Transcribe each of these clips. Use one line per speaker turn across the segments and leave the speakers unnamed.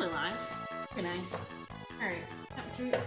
probably live. Very nice. Alright, up to...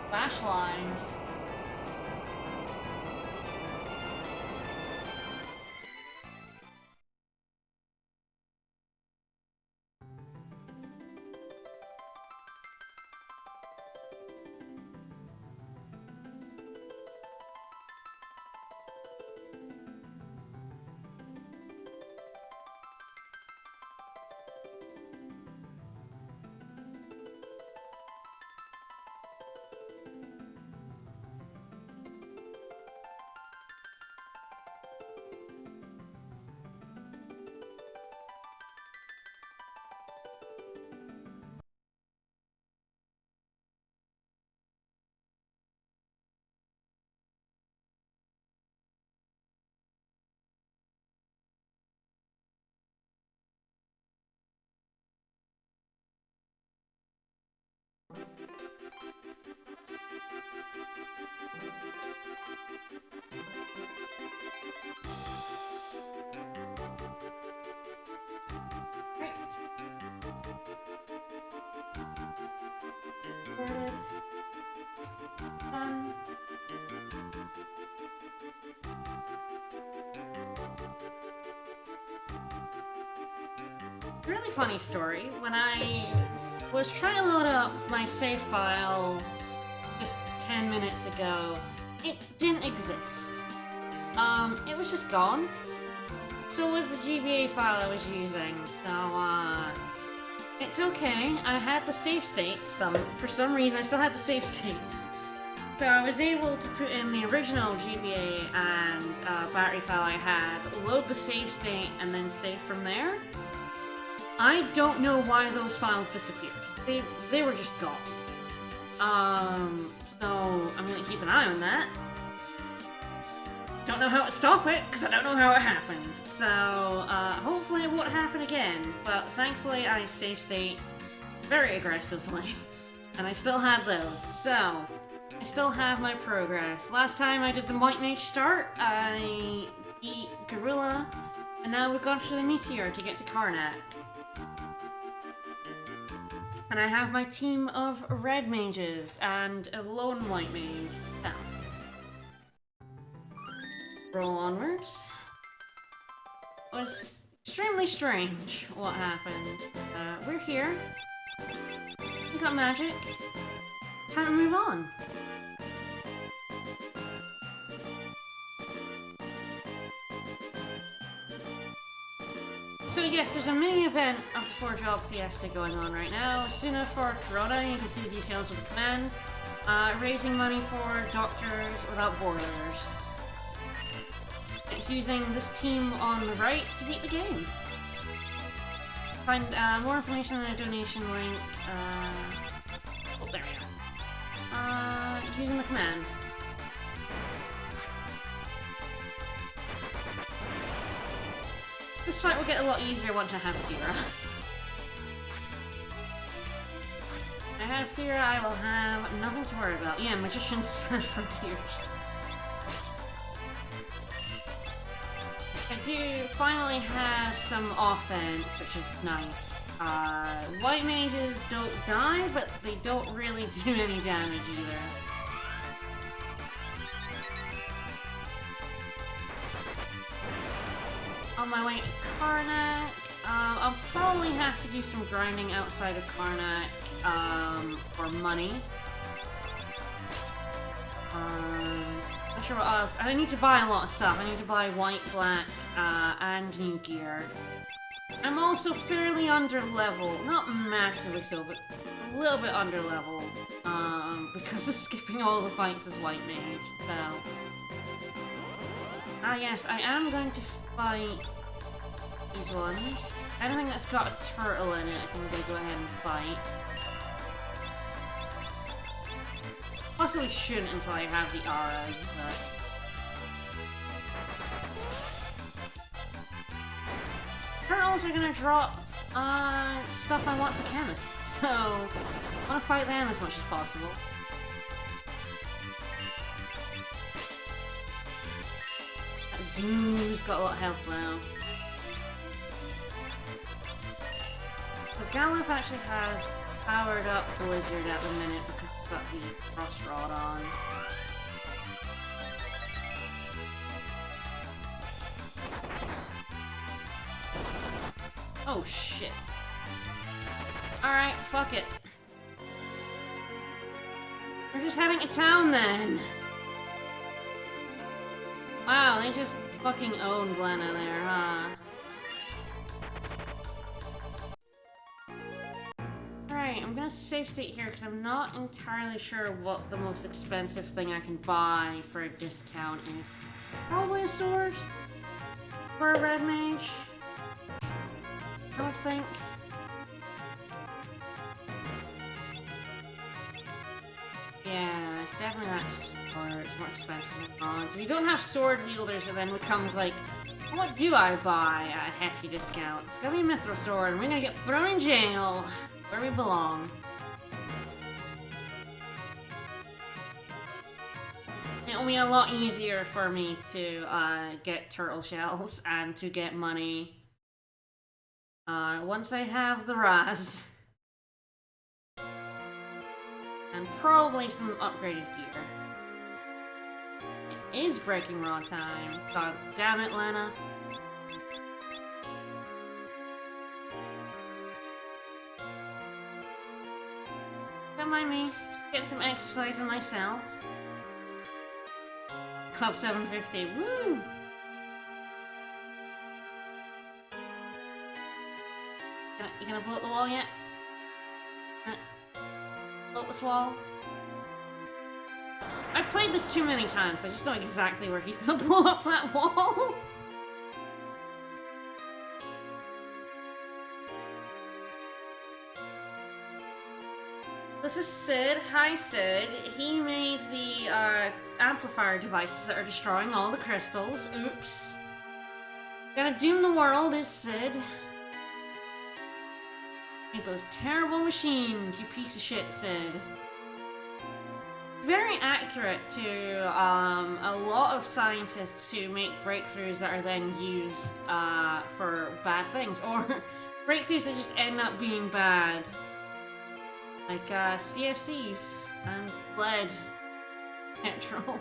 Flash lines. Right. Done. Really funny story. When I was trying to load up my save file just 10 minutes ago, it didn't exist. It was just gone. So was the GBA file I was using, so, it's okay. I had the save states, for some reason I still had the save states. So I was able to put in the original GBA and, battery file I had, load the save state, and then save from there. I don't know why those files disappeared. They were just gone. So I'm gonna keep an eye on that. Don't know how to stop it, because I don't know how it happened. So, hopefully it won't happen again. But thankfully I save state very aggressively. And I still had those. So, I still have my progress. Last time I did the White Mage start, I beat Gorilla, and now we've gone through the Meteor to get to Karnak. And I have my team of red mages and a lone white mage found. Roll onwards. It was extremely strange what happened. We're here. We got magic. Time to move on. So yes, there's a mini event of the 4-Job Fiesta going on right now. Suna for Corona, you can see the details with the command. Raising money for Doctors Without Borders. It's using this team on the right to beat the game. Find more information on a donation link. Oh, there we go. Using the command. This fight will get a lot easier once I have Fira. I have Fira, I will have nothing to worry about. Yeah, Magician's Frontiers. I do finally have some offense, which is nice. White mages don't die, but they don't really do any damage either. On my way to Karnak, I'll probably have to do some grinding outside of Karnak, for money. not sure what else. I need to buy a lot of stuff. I need to buy white, black, and new gear. I'm also fairly under level. Not massively so, but a little bit under level. Because of skipping all the fights as white mage. So. Ah, yes, I am going to fight these ones. Anything that's got a turtle in it, I think I'm going to go ahead and fight. Possibly shouldn't until I have the auras, but... Turtles are gonna drop, stuff I want for chemists, so... I want to fight them as much as possible. That Zoo's got a lot of health now. The Galuf actually has powered up Blizzard at the minute because it's got the Frost Rod on. Oh shit. Alright, fuck it. We're just heading to town then. Wow, they just fucking own Glenna there, huh? Alright, I'm gonna save state here because I'm not entirely sure what the most expensive thing I can buy for a discount is. Probably a sword? For a red mage? I would think. Yeah, it's definitely not sword. It's more expensive than bronze. If you don't have sword wielders, it then becomes like, what do I buy at a hefty discount? It's gonna be a mithril sword, and we're gonna get thrown in jail where we belong. It'll be a lot easier for me to get turtle shells and to get money. Once I have the Raz. And probably some upgraded gear. It is breaking raw time. God damn it, Lena. Don't mind me. Just getting some exercise in my cell. Club 750. Woo! You gonna blow up the wall yet? Blow up this wall? I've played this too many times, I just know exactly where he's gonna blow up that wall. This is Sid. Hi, Sid. He made the amplifier devices that are destroying all the crystals. Oops. Gonna doom the world is Sid. Made those terrible machines, you piece of shit, Sid. Very accurate to a lot of scientists who make breakthroughs that are then used for bad things, or breakthroughs that just end up being bad. Like CFCs and lead petrol.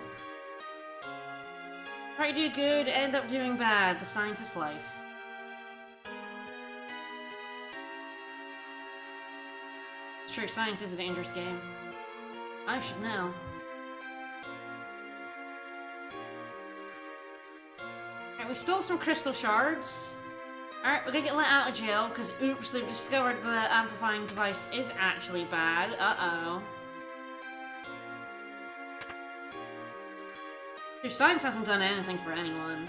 Try to do good, end up doing bad. The scientist's life. Sure, science is a dangerous game. I should know. Alright, we stole some crystal shards. Alright, we're gonna get let out of jail, because oops, they've discovered the amplifying device is actually bad. Uh-oh. Sure, science hasn't done anything for anyone.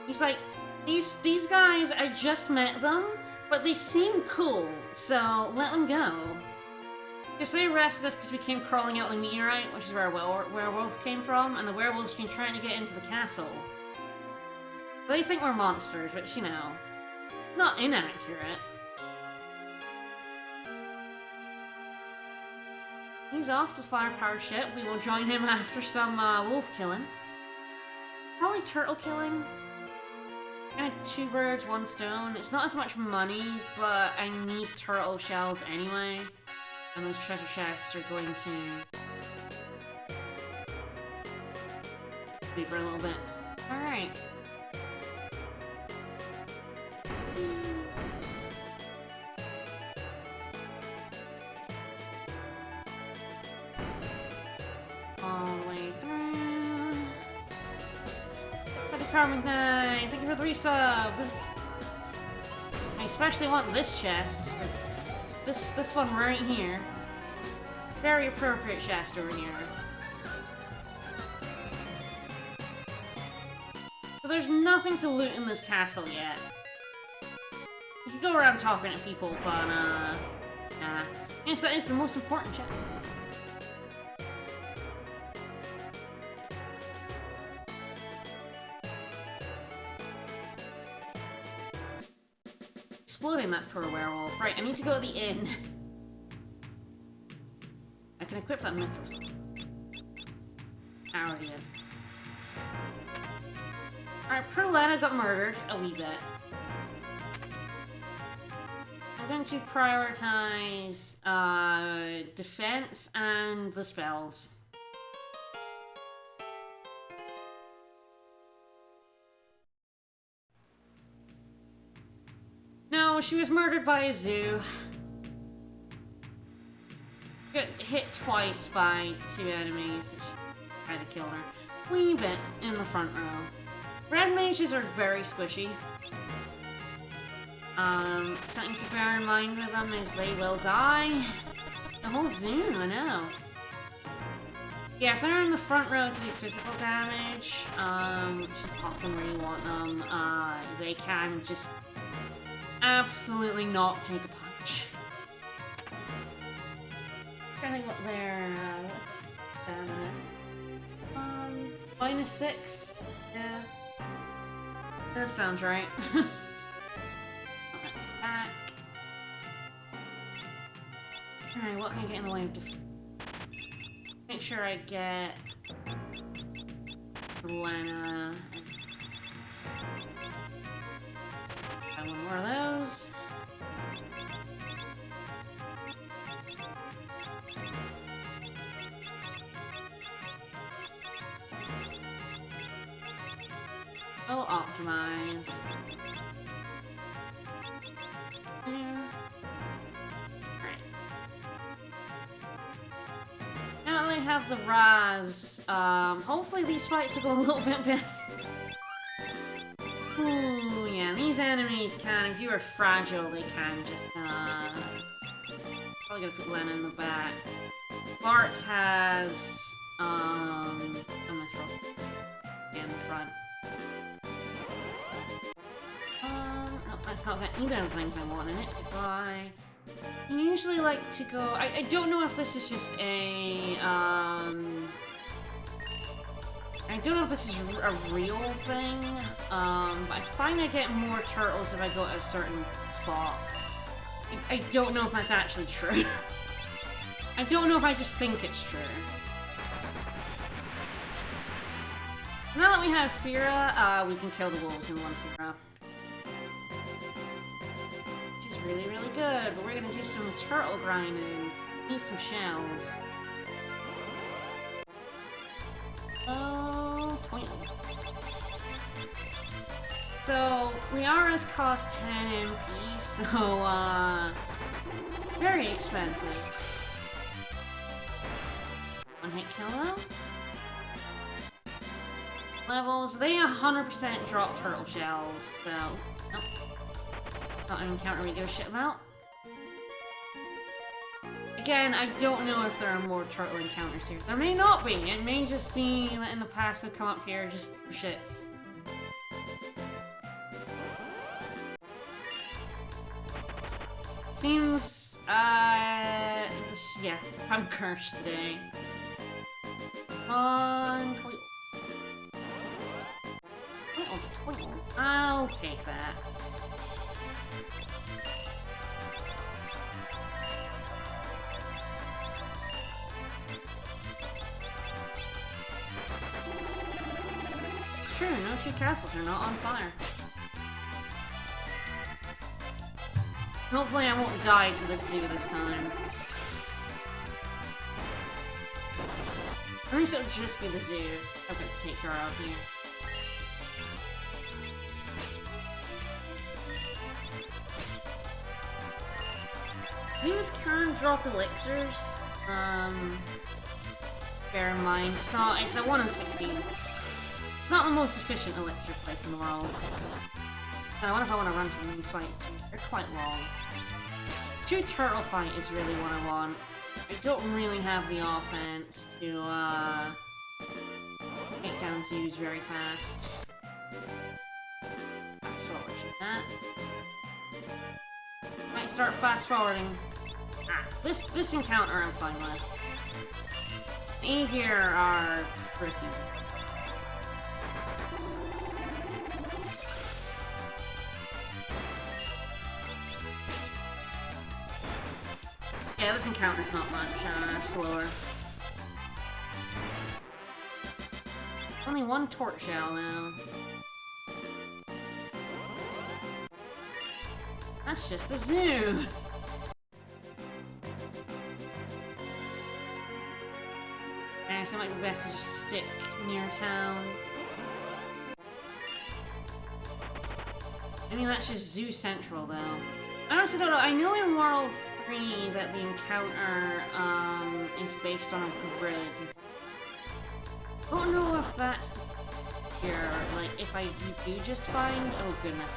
He's like, these guys, I just met them, but they seem cool, so let them go. Because they arrested us because we came crawling out of the meteorite, which is where our werewolf came from, and the werewolf's been trying to get into the castle. They think we're monsters, which, you know, not inaccurate. He's off to the firepower ship. We will join him after some wolf killing. Probably turtle killing. Kind of 2 birds, 1 stone. It's not as much money, but I need turtle shells anyway. And those treasure chests are going to be for a little bit. Alright. Charming Knight, thank you for the resub! I especially want this chest. This one right here. Very appropriate chest over here. So there's nothing to loot in this castle yet. You can go around talking to people, but nah. Yes, that is the most important chest. Exploding that poor werewolf. Right, I need to go to the inn. I can equip that Mithras. I already did. Alright, Perletta got murdered a wee bit. I'm going to prioritize defense and the spells. No, she was murdered by a zoo. Got hit twice by 2 enemies, which tried to kill her. Wee bit in the front row. Red mages are very squishy. Something to bear in mind with them is they will die. The whole zoo, I know. Yeah, if they're in the front row to do physical damage, which is often where you want them, they can just absolutely not take a punch. I'm trying to think what their what's stamina? -6? Yeah. That sounds right. Back. Alright, what can I get in the way of make sure I get Lena. Got one more of those. I'll optimize. There. Right. Now that they have the Raz, hopefully these fights will go a little bit better. Ooh, yeah, these enemies can, if you are fragile, they can just, probably gonna put Lena in the back. Bart has, I'm gonna throw in the front. No, that's not either of the things I want in it. Goodbye. I usually like to go, I don't know if this is just a, I don't know if this is a real thing, but I find I get more turtles if I go to a certain spot. I don't know if that's actually true. I don't know if I just think it's true. Now that we have Fira, we can kill the wolves in one Fira. Which is really, really good, but we're gonna do some turtle grinding. Need some shells. Oh, pointless. So, Liara's cost 10 MP, so, very expensive. One hit kill though. Levels, they 100% drop turtle shells, so... Nope. Not an encounter we give a shit about. Again, I don't know if there are more turtle encounters here. There may not be. It may just be that in the past they've come up here just for shits. Seems, yeah, I'm cursed today. Twinkles. I'll take that. True, no 2 castles are not on fire. Hopefully I won't die to the zoo this time. At least it'll just be the zoo I've got to take care of here. Zoos can drop elixirs. Bear in mind, it's a 1 in 16. It's not the most efficient elixir place in the world. And I wonder if I want to run from these fights too. They're quite long. 2 turtle fight is really what I want. I don't really have the offense to take down zoos very fast. Fast forwarding that. Might start fast forwarding. Ah, this encounter I'm fine with. The here are pretty. Yeah, this encounter's not much slower. Only 1 torch shell now. That's just a zoo. I guess it might be best to just stick near town. I mean, that's just Zoo Central, though. I honestly don't know. I know in World 3 that the encounter is based on a grid. I don't know if that's here. Like, if you do just find... Oh, goodness.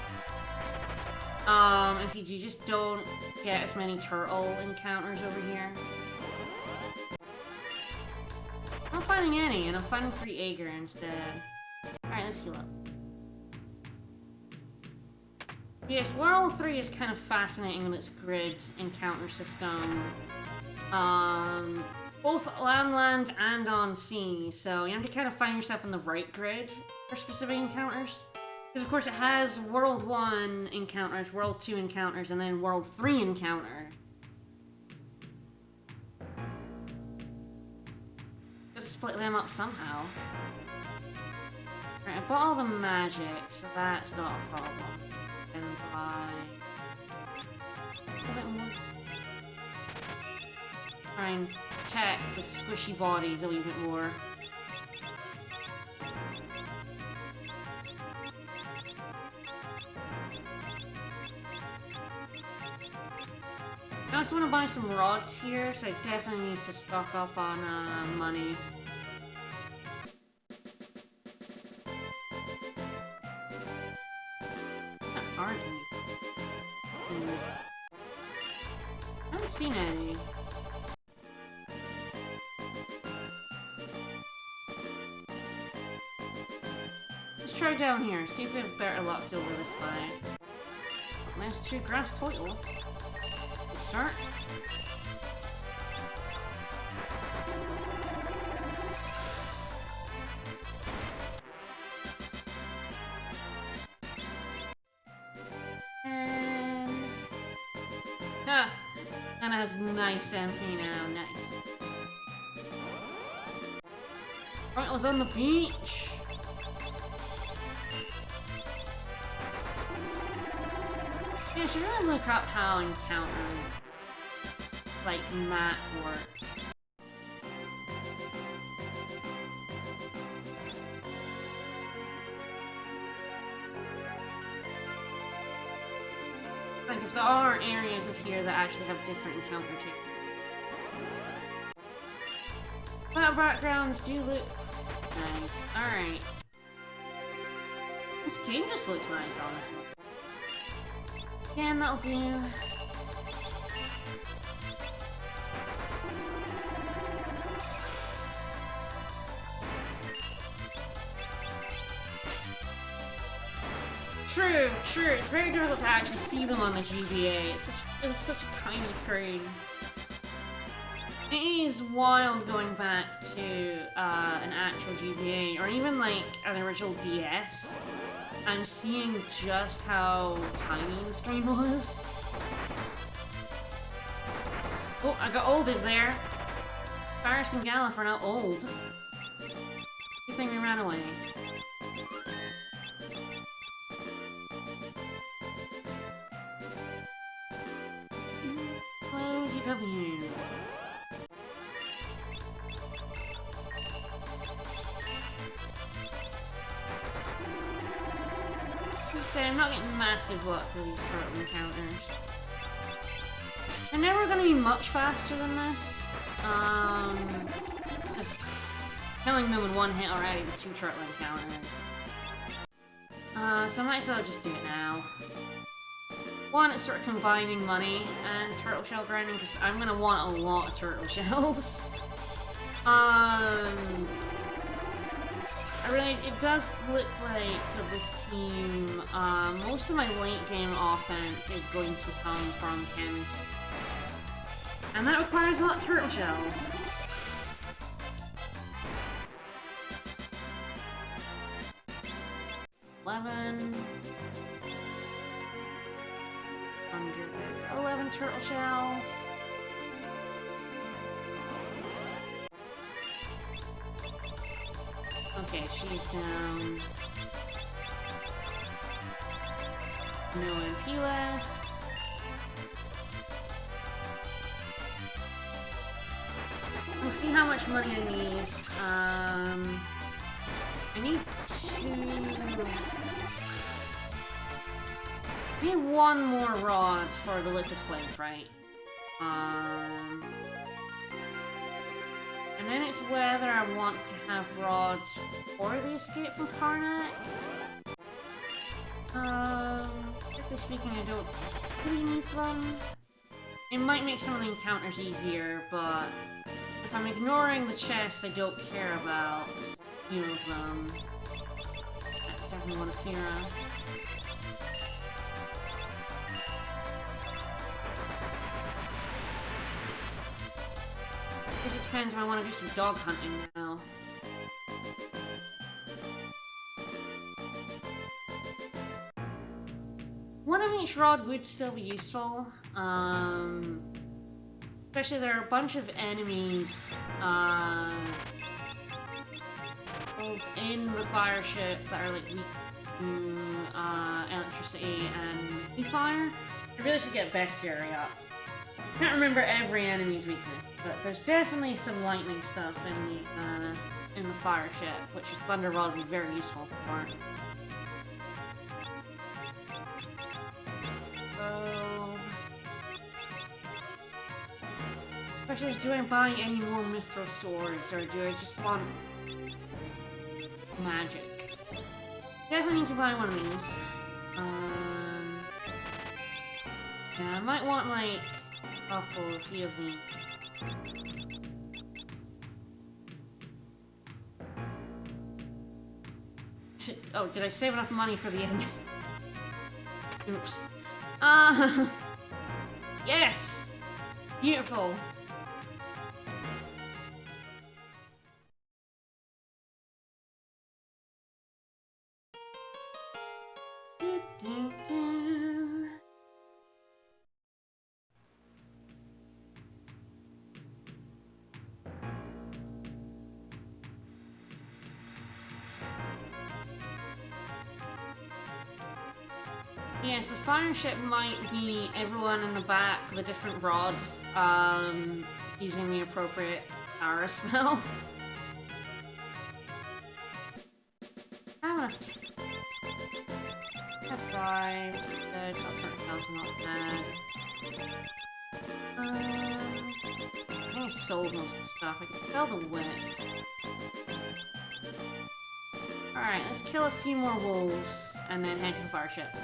If you just don't get as many turtle encounters over here. I'm not finding any, and I'm finding free Aegir instead. Alright, let's heal up. Yes, World 3 is kind of fascinating with its grid encounter system. Both on land and on sea, so you have to kind of find yourself in the right grid for specific encounters. Because of course it has World 1 encounters, World 2 encounters, and then World 3 encounter. Just split them up somehow. Right, I bought all the magic, so that's not a problem. And buy a bit more. Try and check the squishy bodies a wee bit more. I also want to buy some rods here, so I definitely need to stock up on money. Aren't any? I haven't seen any. Let's try down here, see if we have better luck over this way. There's 2 grass turtles. Let's start. And it has nice MP now, nice. Right, I was on the beach. Yeah, I should really look up how encounter, like, map works. Like, if there are areas of here that actually have different encounter techniques. Cloud backgrounds do look nice. Alright. This game just looks nice, honestly. Yeah, that'll do. True, true. It's very difficult to actually see them on the GBA. It was such a tiny screen. It is wild going back to an actual GBA, or even like an original DS. I'm seeing just how tiny the screen was. Oh, I got olded there. Faris and Galuf are now old. Good thing we ran away. Hello, GW. I'm not getting massive luck with these turtle encounters. They're never going to be much faster than this. killing them in one hit already with 2 turtle encounters. So I might as well just do it now. One, it's sort of combining money and turtle shell grinding, because I'm gonna want a lot of turtle shells. It does look like for this team, most of my late game offense is going to come from Chemist. And that requires a lot of turtle shells. $11 turtle shells. Okay, she's down. No MP left. We'll see how much money I need. I need one more rod for the liquid flames, right? And then it's whether I want to have rods for the escape from Karnak. Strictly speaking, I don't really need them. It might make some of the encounters easier, but if I'm ignoring the chests I don't care about, few of them. I definitely want a Fira. I guess it depends if I want to do some dog hunting now. One of each rod would still be useful. Especially there are a bunch of enemies in the fire ship that are like weak to electricity and fire. I really should get bestiary up. I can't remember every enemy's weakness, but there's definitely some lightning stuff in the fire ship, which Thunder Rod would be very useful for. Question is, do I buy any more Mithril swords, or do I just want magic? Definitely need to buy one of these. Yeah, I might want like a few of these. Oh, did I save enough money for the end? Oops. Yes! Beautiful. Yes, the fire ship might be everyone in the back with different rods, using the appropriate power spell. I have enough to... F5, good, top 30,000, not bad. I think I sold most of the stuff, I can sell the wit. Alright, let's kill a few more wolves, and then head to the fire ship.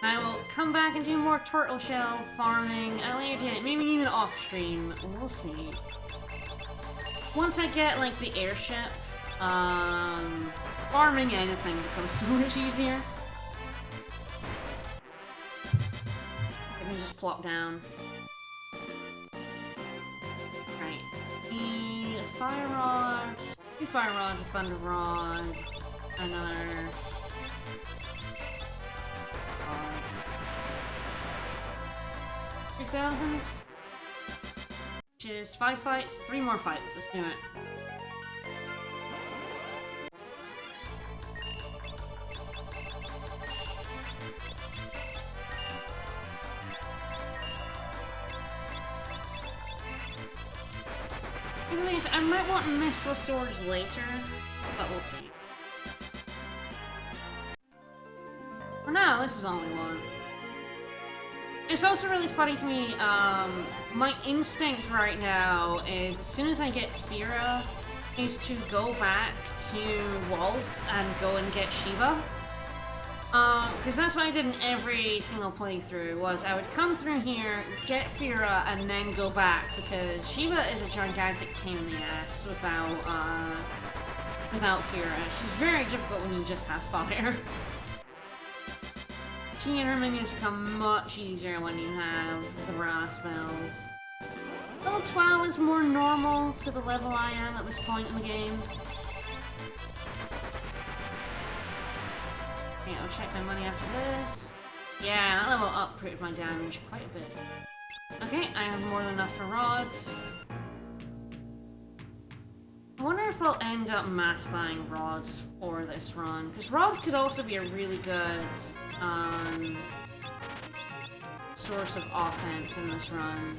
I will come back and do more turtle shell farming at a later date, maybe even off stream. We'll see. Once I get like the airship, farming anything becomes so much easier. I can just plop down. Right. Need a fire rod, 2 fire rods, a thunder rod, another. 3,000, which is 5 fights, 3 more fights. Let's do it. Anyways, I might want Mithril swords later, but we'll see. For now, this is all we want. It's also really funny to me, my instinct right now is as soon as I get Fira, is to go back to Waltz and go and get Shiva. Because that's what I did in every single playthrough, was I would come through here, get Fira, and then go back, because Shiva is a gigantic pain in the ass without Fira. She's very difficult when you just have fire. She and her minions become much easier when you have the raw spells. Level 12 is more normal to the level I am at this point in the game. Okay, I'll check my money after this. Yeah, that level upgraded my damage quite a bit. Okay, I have more than enough for rods. I wonder if I'll end up mass buying rods for this run, because rods could also be a really good source of offense in this run.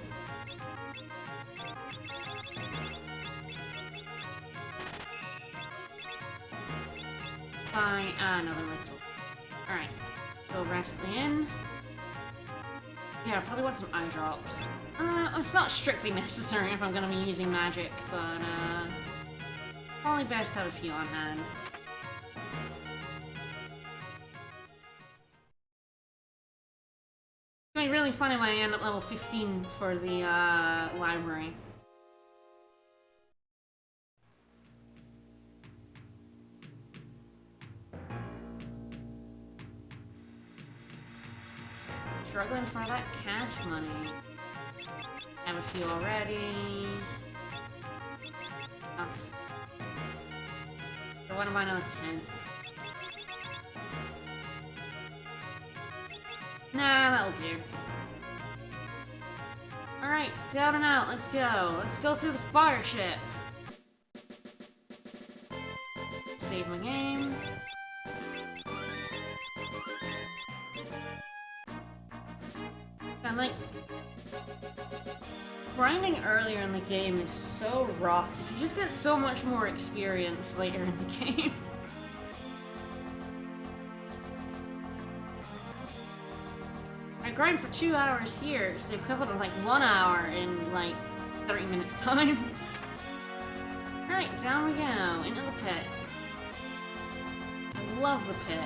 Buy another mithril. Alright, go rest the inn. Yeah, I probably want some eye drops. It's not strictly necessary if I'm gonna be using magic, but probably best to have a few on hand. It's gonna be really funny when I end up level 15 for the library. Struggling for that cash money. Have a few already. Oh. So what am I another 10? Nah, that'll do. Alright, down and out, let's go. Let's go through the fire ship. Save my game. I'm like, grinding earlier in the game is so rough, because you just get so much more experience later in the game. I grind for 2 hours here, it's the equivalent of like 1 hour in like 30 minutes time. Alright, down we go, into the pit. I love the pit.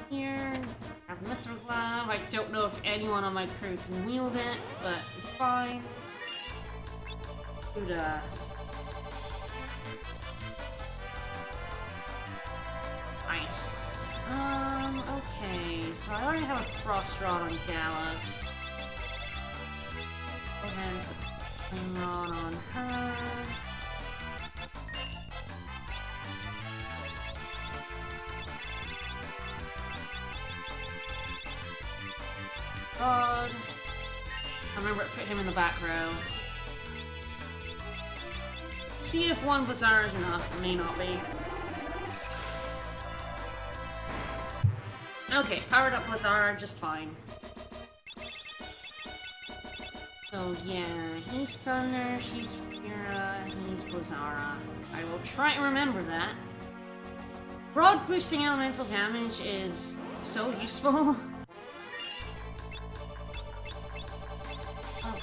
Here, I have Mithril Glove. I don't know if anyone on my crew can wield it, but it's fine. Who does? Nice. Okay, so I already have a Frost Rod on Gala. Go ahead and put the Flame Rod on her. God. I remember it put him in the back row. See if one Blizzard is enough. It may not be. Okay, powered up Blizzard, just fine. So yeah, he's Thunder, she's Fira, he's Blizzara. I will try to remember that. Broad boosting elemental damage is so useful.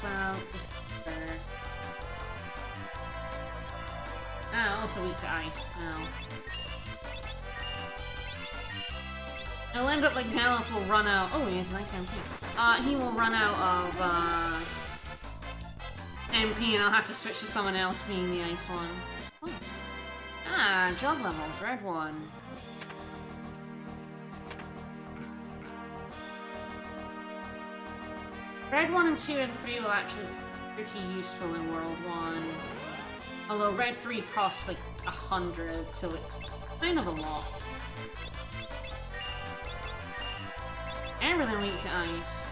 About the third. Also weak to ice, so. It'll end up like Galuf will run out. Oh, he has a nice MP. He will run out of MP and I'll have to switch to someone else being the ice one. Oh. Ah, job levels, red one. Red 1 and 2 and 3 will actually be pretty useful in World 1. Although Red 3 costs like 100, so it's kind of a lot. Everything weak to ice.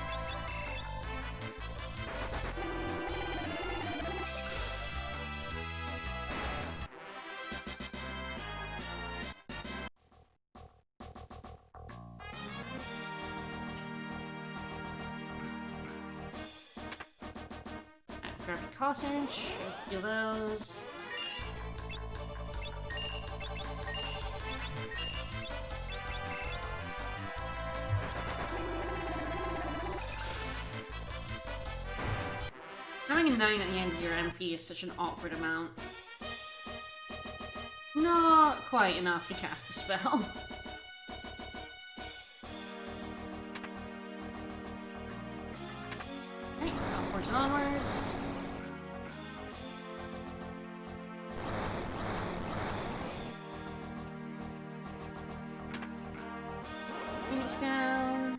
Graphic Cottage, a few of those. having a 9 at the end of your MP is such an awkward amount. Not quite enough to cast the spell. Okay, upwards and onwards. Phoenix down.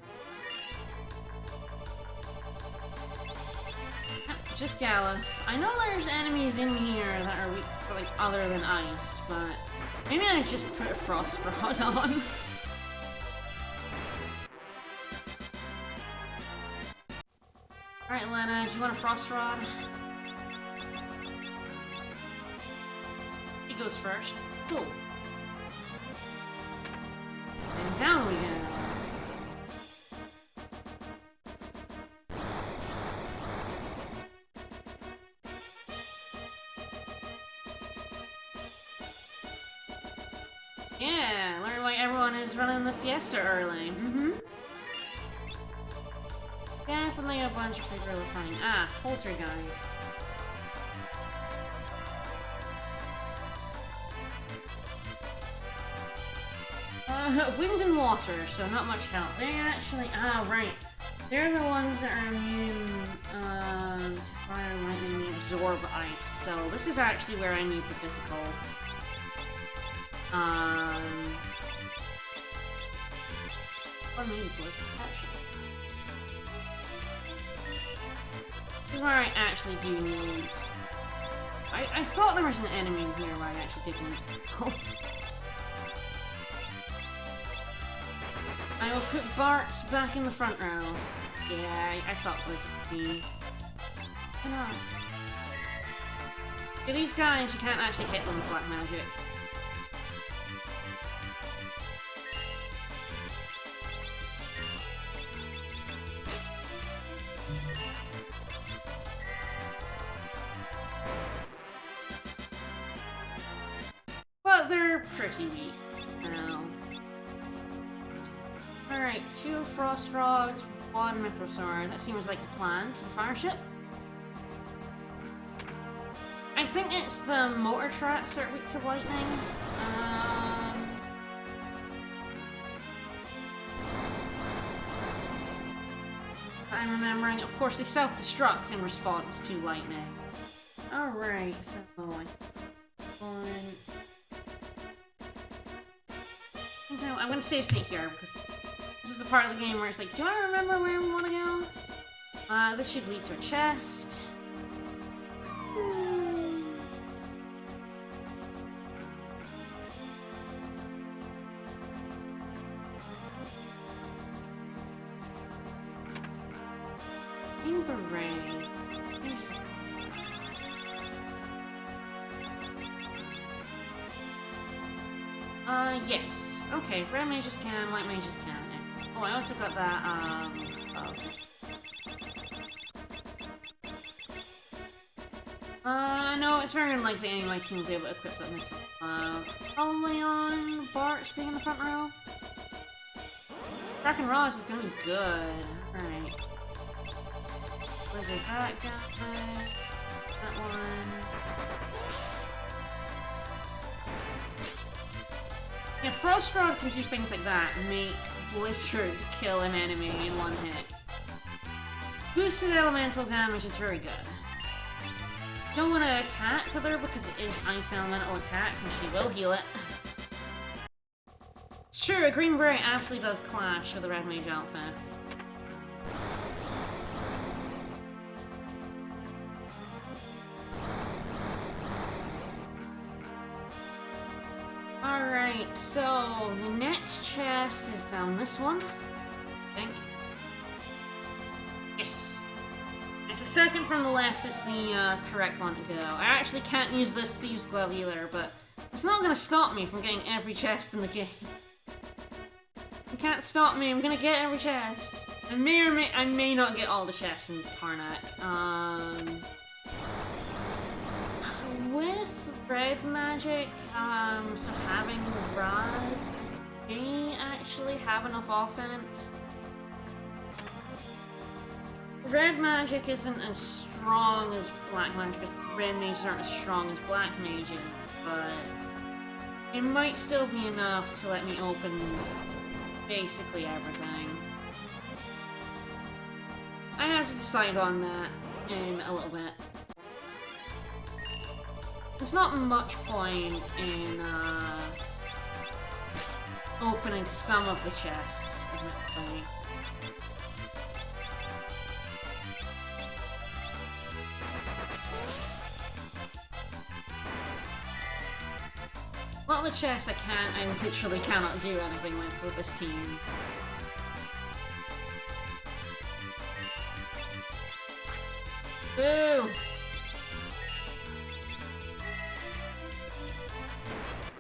Just Gala. I know there's enemies in here that are weak to, like, other than ice, but maybe I just put a Frost Rod on. Alright, Lena, do you want a Frost Rod? He goes first. It's cool. And down we go. Yeah, learn why everyone is running the Fiesta early. Definitely a bunch of people are fine. Ah, Poltergeist. Wind and water, so not much help. They actually, right. They're the ones that are immune, fire, lightning, they absorb ice. So this is actually where I need the physical. Or maybe protection. This is where I actually do need. I thought there was an enemy in here where I actually did need physical. I will put Bart's back in the front row. Yeah, I thought this would be. Why not? Yeah, these guys, you can't actually hit them with black magic. But they're pretty weak now. Alright, 2 Frost Rods, 1 Mithril Sword. That seems like the plan for Fireship. I think it's the Mortar Traps that are weak to lightning. I'm remembering, of course, they self-destruct in response to lightning. Alright, so I'm gonna save state here because this is the part of the game where it's like, do I remember where we want to go? This should lead to a chest. Beret. Yes. Okay, red mages can, white mages can. Oh, I also got that, no, it's very unlikely any of my team will be able to equip that myself. Only on Bart being in the front row. Kraken Ross is gonna be good. Alright. Blizzard that guy. That one. Yeah, Frost Rod can do things like that and make Blizzard kill an enemy in one hit. Boosted elemental damage is very good. Don't want to attack her because it is ice elemental attack and she will heal it. It's true, a green beret absolutely does clash with the red mage outfit. Alright, so the next chest is down this one, I think. Yes! It's the second from the left is the correct one to go. I actually can't use this Thieves' Glove either, but it's not going to stop me from getting every chest in the game. You can't stop me, I'm going to get every chest. I may not get all the chests in Karnak. With red magic, so having the Raz may actually have enough offense. Red magic isn't as strong as black mages, because red mages aren't as strong as black mages, but it might still be enough to let me open basically everything. I have to decide on that in a little bit. There's not much point in opening some of the chests, admittedly. Well, the chests I literally cannot do anything with this team. Boo!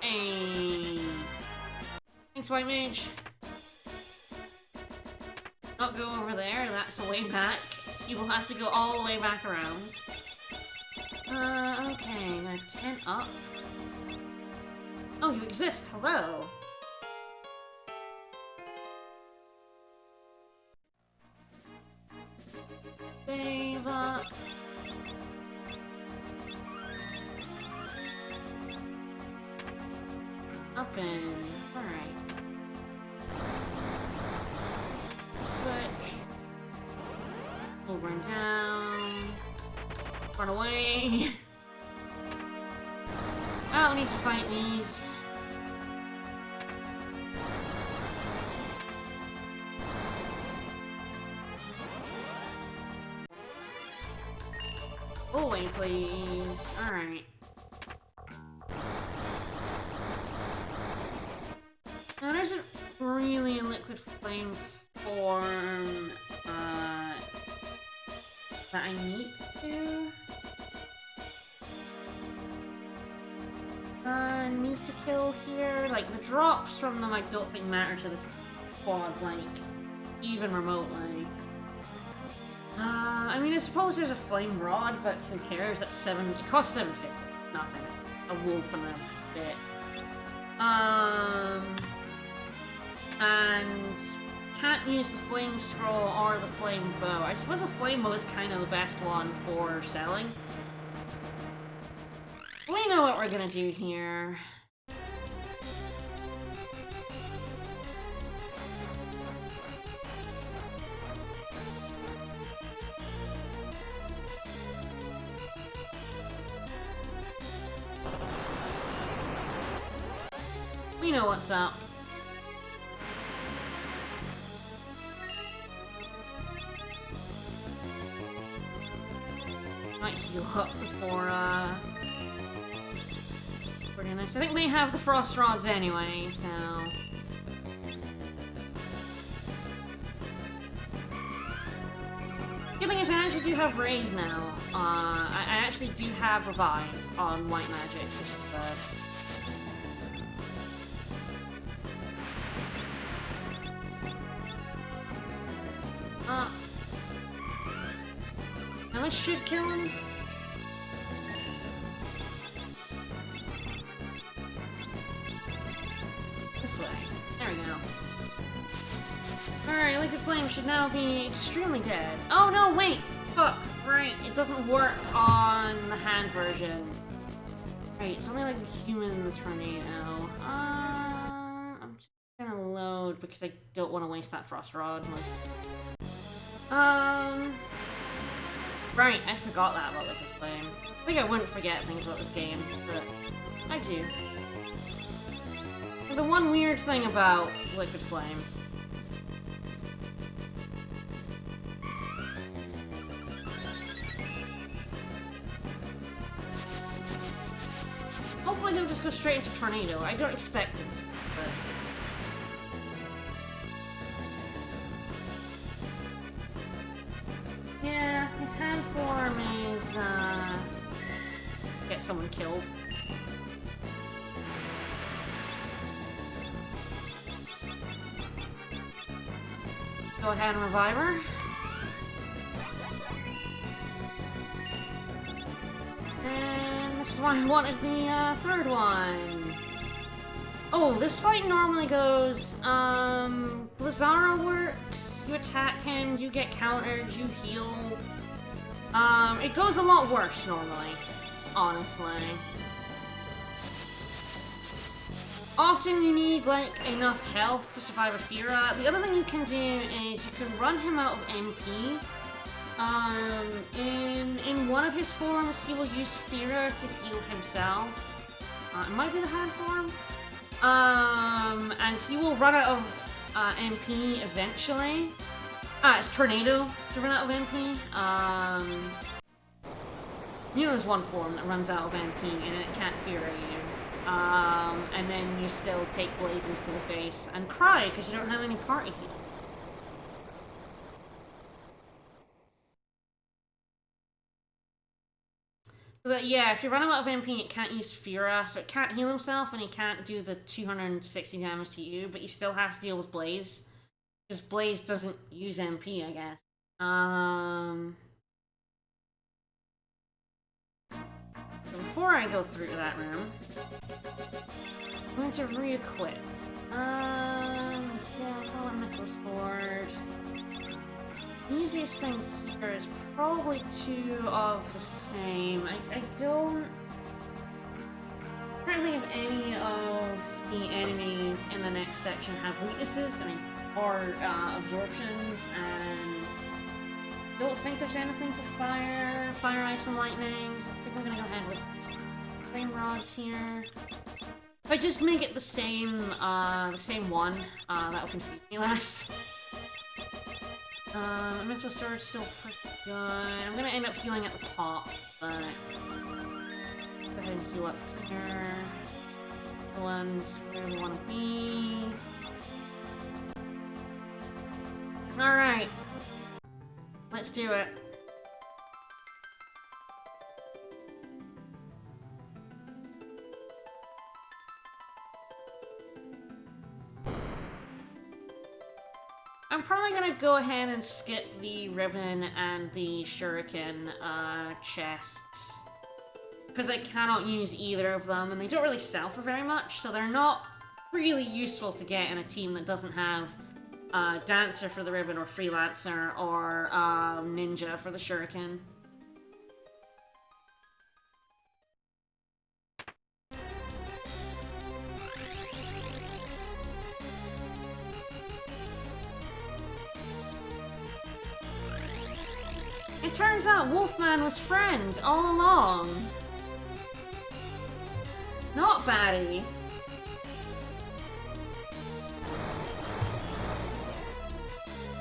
Hey. Thanks, White Mage. Not go over there, that's a way back. You will have to go all the way back around. Okay, I'm gonna 10 up. Oh, you exist, hello! Save up. Up and... alright. Switch. Over and down. Run away. I don't need to fight these. Go away, please. Alright. Now, there isn't really a liquid flame form that I need to. Need to kill here. Like, the drops from them I don't think matter to this squad, like, even remotely. I mean, I suppose there's a flame rod, but who cares? That's it costs $7.50. Nothing. A wolf and a bit. And can't use the flame scroll or the flame bow. I suppose the flame bow is kind of the best one for selling. We know what we're gonna do here. We know what's up. Might heal up before, pretty nice. I think we have the frost rods anyway, so... Good thing is I actually do have Raise now. I actually do have Revive on White Magic, which is good. Now this should kill him. This way. There we go. Alright, Liquid Flame should now be extremely dead. Oh no, wait! Fuck! Right, it doesn't work on the hand version. Right, it's only like the human and the tornado. I'm just gonna load because I don't want to waste that frost rod. Right, I forgot that about Liquid Flame. I think I wouldn't forget things about this game, but I do. The one weird thing about Liquid Flame. Hopefully he'll just go straight into Tornado. I don't expect him to, but... Yeah, his hand form is, get someone killed. Go ahead and revive her. And this is why I wanted the, third one. Oh, this fight normally goes, Blizzara works. You attack him, you get countered, you heal. It goes a lot worse normally, honestly. Often you need, like, enough health to survive a Fira. The other thing you can do is you can run him out of MP. In one of his forms, he will use Fira to heal himself. It might be the hand form. And he will run out of MP eventually. It's Tornado to run out of MP. You know there's one form that runs out of MP and it can't Fira you. And then you still take blazes to the face and cry because you don't have any party heal. But yeah, if you run out of MP, it can't use Fira, so it can't heal himself and he can't do the 260 damage to you, but you still have to deal with Blaze. Because Blaze doesn't use MP, I guess. So before I go through that room, I'm going to re-equip. Yeah, call it Mythril Sword. The easiest thing here is probably two of the same. I don't think if any of the enemies in the next section have weaknesses, or absorptions, and don't think there's anything for fire, ice, and lightning, so I think I'm gonna go ahead with flame rods here. If I just make it the same one, that'll confuse me less. Mythril Sword's still pretty good. I'm gonna end up healing at the top, but go ahead and heal up here. The ones where we want to be. Alright. Let's do it. I'm probably gonna go ahead and skip the ribbon and the shuriken chests, because I cannot use either of them, and they don't really sell for very much, so they're not really useful to get in a team that doesn't have Dancer for the ribbon, or Freelancer, or Ninja for the shuriken. It turns out Wolfman was friend all along. Not baddie.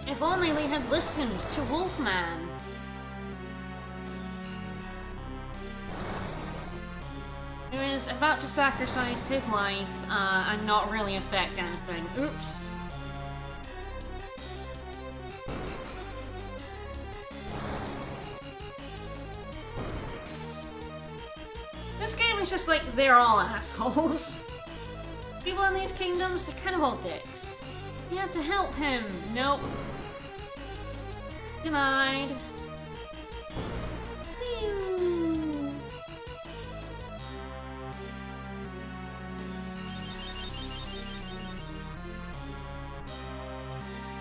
If only we had listened to Wolfman. He was about to sacrifice his life and not really affect anything. Oops. This game is just like, they're all assholes. People in these kingdoms, they're kind of all dicks. You have to help him. Nope. Denied.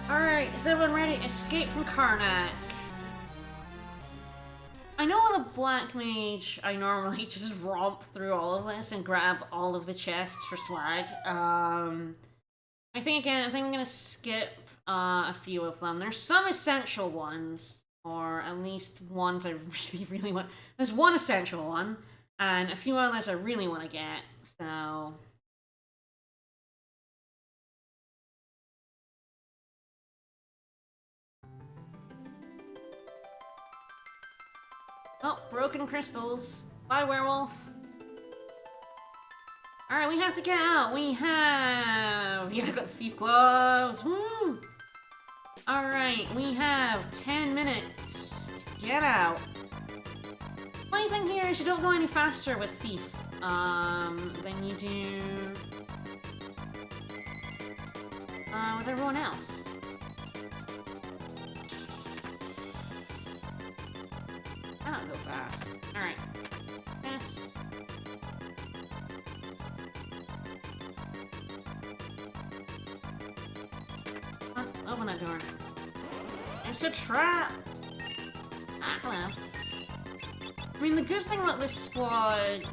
Alright, is everyone ready? Escape from Karnak. I know with a Black Mage, I normally just romp through all of this and grab all of the chests for swag. I think I'm gonna skip a few of them. There's some essential ones, or at least ones I really want. There's one essential one, and a few others I really want to get, so... Oh, broken crystals. Bye, werewolf. Alright, we have to get out. Yeah, I got thief gloves. Woo! Alright, we have 10 minutes to get out. Funny thing here is you don't go any faster with thief than you do with everyone else. I don't go fast. Alright. Fast. Open that door. It's a trap! Ah, hello. I mean, the good thing about this squad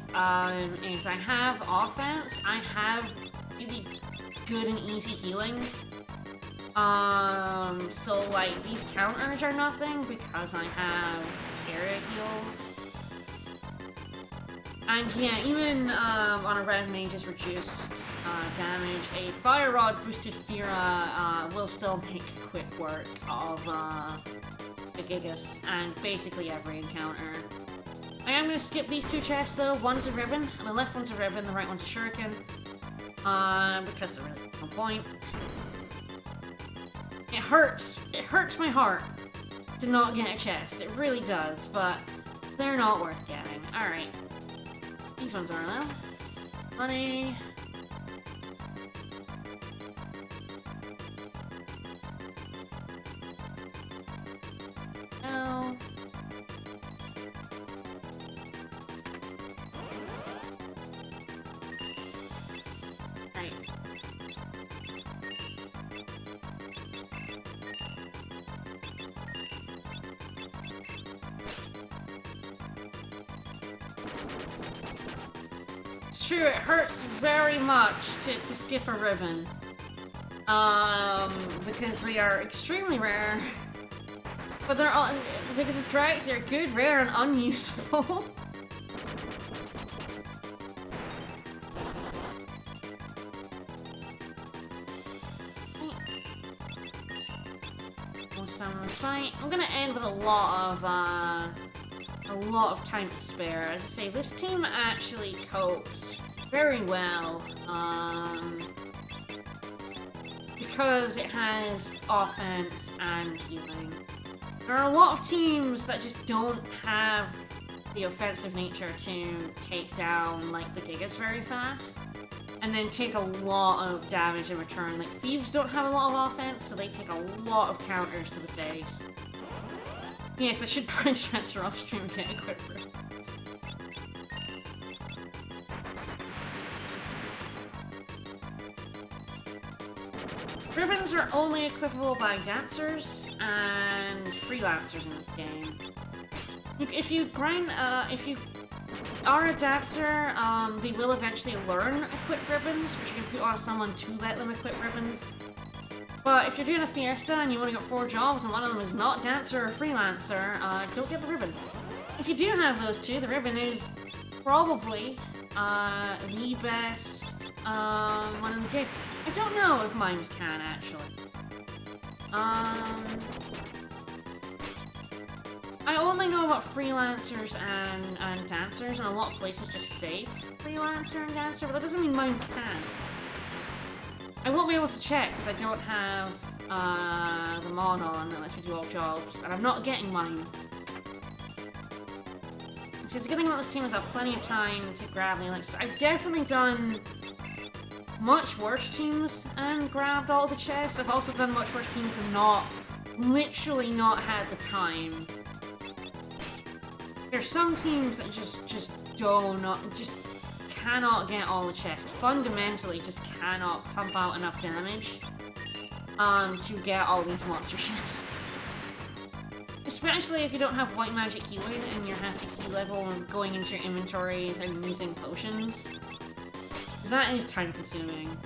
is I have offense, I have really good and easy healing. So like, these counters are nothing because I have area heals. And yeah, even on a red mage's reduced damage, a Fire Rod boosted Fira will still make quick work of the Gigas and basically every encounter. I am going to skip these two chests though. One's a ribbon, and the left one's a ribbon, the right one's a shuriken. Because there really is no point. It hurts my heart to not get a chest. It really does, but they're not worth getting. Alright. These ones are though. Money. No. Right. It's true, it hurts very much to skip a ribbon. Because they are extremely rare. But they're all, because it's correct, they're good, rare, and unuseful. Almost done with this fight. I'm gonna end with a lot of time to spare. As I say, this team actually copes very well, because it has offense and healing. There are a lot of teams that just don't have the offensive nature to take down, like, the Gigas very fast, and then take a lot of damage in return. Like, Thieves don't have a lot of offense, so they take a lot of counters to the face. Yes, I should branch transfer off stream and get equipped for it. Ribbons are only equipable by dancers and freelancers in the game. If you grind, if you are a dancer, they will eventually learn equip ribbons, which you can put on someone to let them equip ribbons. But if you're doing a fiesta and you only got 4 jobs and one of them is not dancer or freelancer, don't get the ribbon. If you do have those two, the ribbon is probably the best one in the game. I don't know if mimes can, actually. I only know about freelancers and dancers, and a lot of places just say freelancer and dancer, but that doesn't mean mime can. I won't be able to check because I don't have the mod on that lets me do all jobs, and I'm not getting mine. So the good thing about this team is I have plenty of time to grab the elixirs. I've definitely done much worse teams and grabbed all the chests. I've also done much worse teams and literally not had the time. There's some teams that just cannot get all the chests. Fundamentally, just cannot pump out enough damage to get all these monster chests. Especially if you don't have white magic healing and you have to key level and going into your inventories and using potions. Because that is time consuming.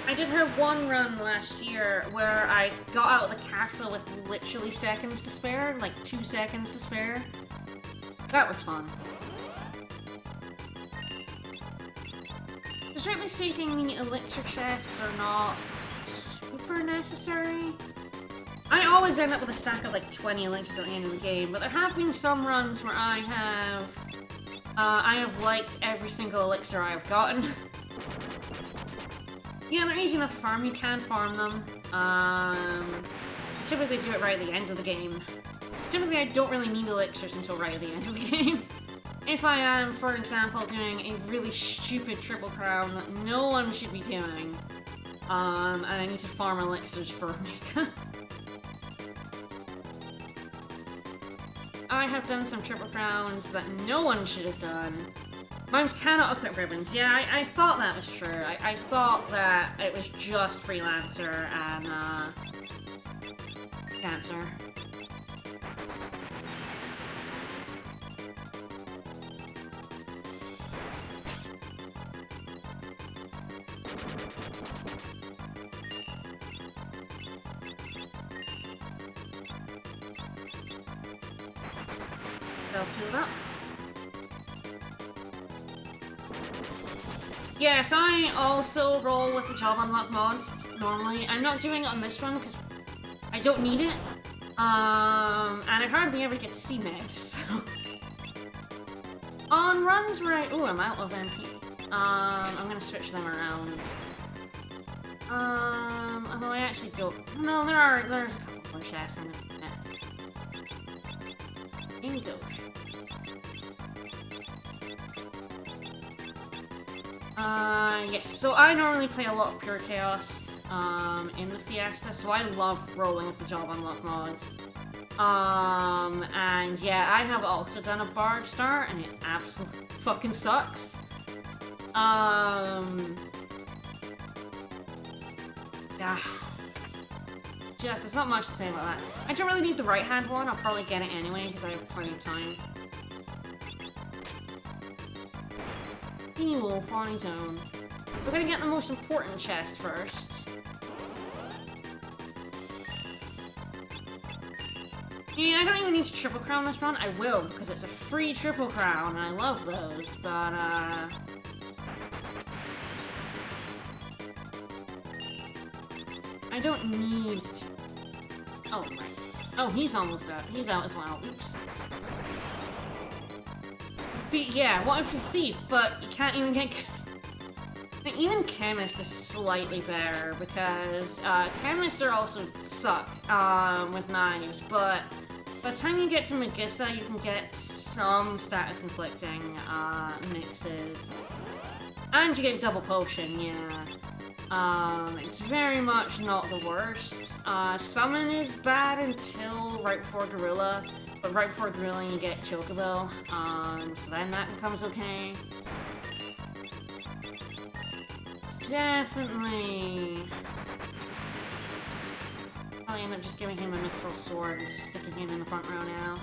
I did have one run last year where I got out of the castle with literally seconds to spare, like 2 seconds to spare. That was fun. Strictly speaking, the elixir chests are not super necessary. I always end up with a stack of like 20 elixirs at the end of the game, but there have been some runs where I have liked every single elixir I have gotten. Yeah, they're easy enough to farm. You can farm them. Typically do it right at the end of the game. Typically I don't really need elixirs until right at the end of the game. If I am, for example, doing a really stupid triple crown that no one should be doing, and I need to farm elixirs for Omega. I have done some triple crowns that no one should have done, Mimes cannot equip ribbons. Yeah, I thought that was true. I thought that it was just Freelancer and, Cancer. Fill up. Yes, I also roll with the job unlock mods normally. I'm not doing it on this one because I don't need it. And I hardly ever get to see Ned, so. On runs where I. Ooh, I'm out of MP. I'm gonna switch them around. Although I actually don't. No, there's a couple more chests I'm gonna get. In goes. Yes, so I normally play a lot of Pure Chaos, in the Fiesta, so I love rolling with the job unlock mods. And yeah, I have also done a Bard start, and it absolutely fucking sucks. Yeah. Just, there's not much to say about that. I don't really need the right-hand one, I'll probably get it anyway, because I have plenty of time. Teeny Wolf on his own. We're gonna get the most important chest first. Yeah, I don't even need to triple crown this run. I will, because it's a free triple crown, and I love those, but, I don't need to. Oh, right. Oh, he's almost out. He's out as well. Oops. Yeah, what if you're Thief, but you can't even get... Even Chemist is slightly better, because Chemists are also suck with knives, but by the time you get to Magista, you can get some status inflicting mixes. And you get double potion, yeah. It's very much not the worst. Summon is bad until right before Gorilla, but right before Gorilla you get Chocobo, so then that becomes okay. Definitely. I'll end up just giving him a Mithril Sword and sticking him in the front row now.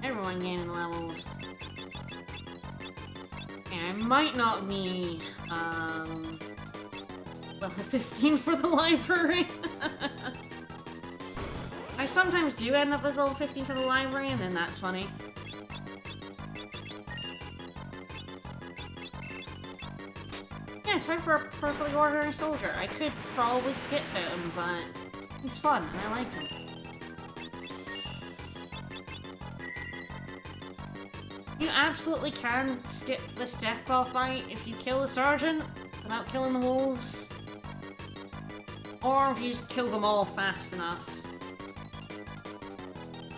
Everyone gaining levels. And I might not be, level 15 for the library. I sometimes do end up as level 15 for the library, and then that's funny. Yeah, time for a perfectly ordinary soldier. I could probably skip him, but he's fun, and I like him. You absolutely can skip this Deathclaw fight if you kill the sergeant without killing the wolves. Or if you just kill them all fast enough.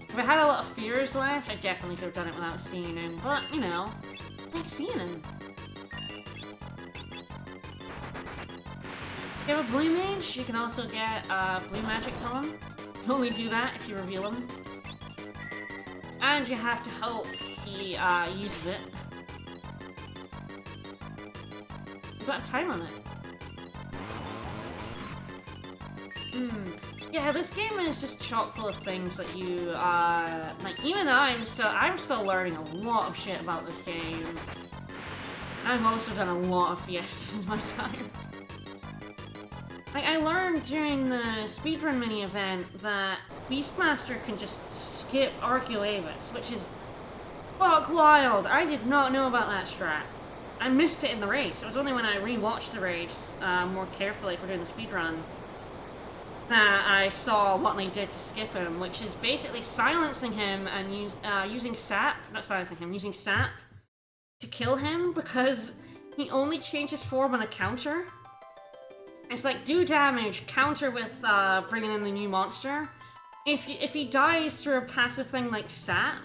If I had a lot of fears left, I definitely could have done it without seeing him, but, you know, I like seeing him. If you have a blue mage, you can also get blue magic from him. You only do that if you reveal him. And you have to hope he uses it. You've got a time limit. Yeah, this game is just chock full of things that you, like, even though I'm still learning a lot of shit about this game. I've also done a lot of Fiestas in my time. Like, I learned during the speedrun mini-event that Beastmaster can just skip Arcuavis, which is fuck wild. I did not know about that strat. I missed it in the race. It was only when I rewatched the race more carefully for doing the speedrun that I saw what they did to skip him, which is basically silencing him and using sap, not silencing him, using sap to kill him because he only changes form on a counter. It's like, do damage, counter with bringing in the new monster. If he dies through a passive thing like sap,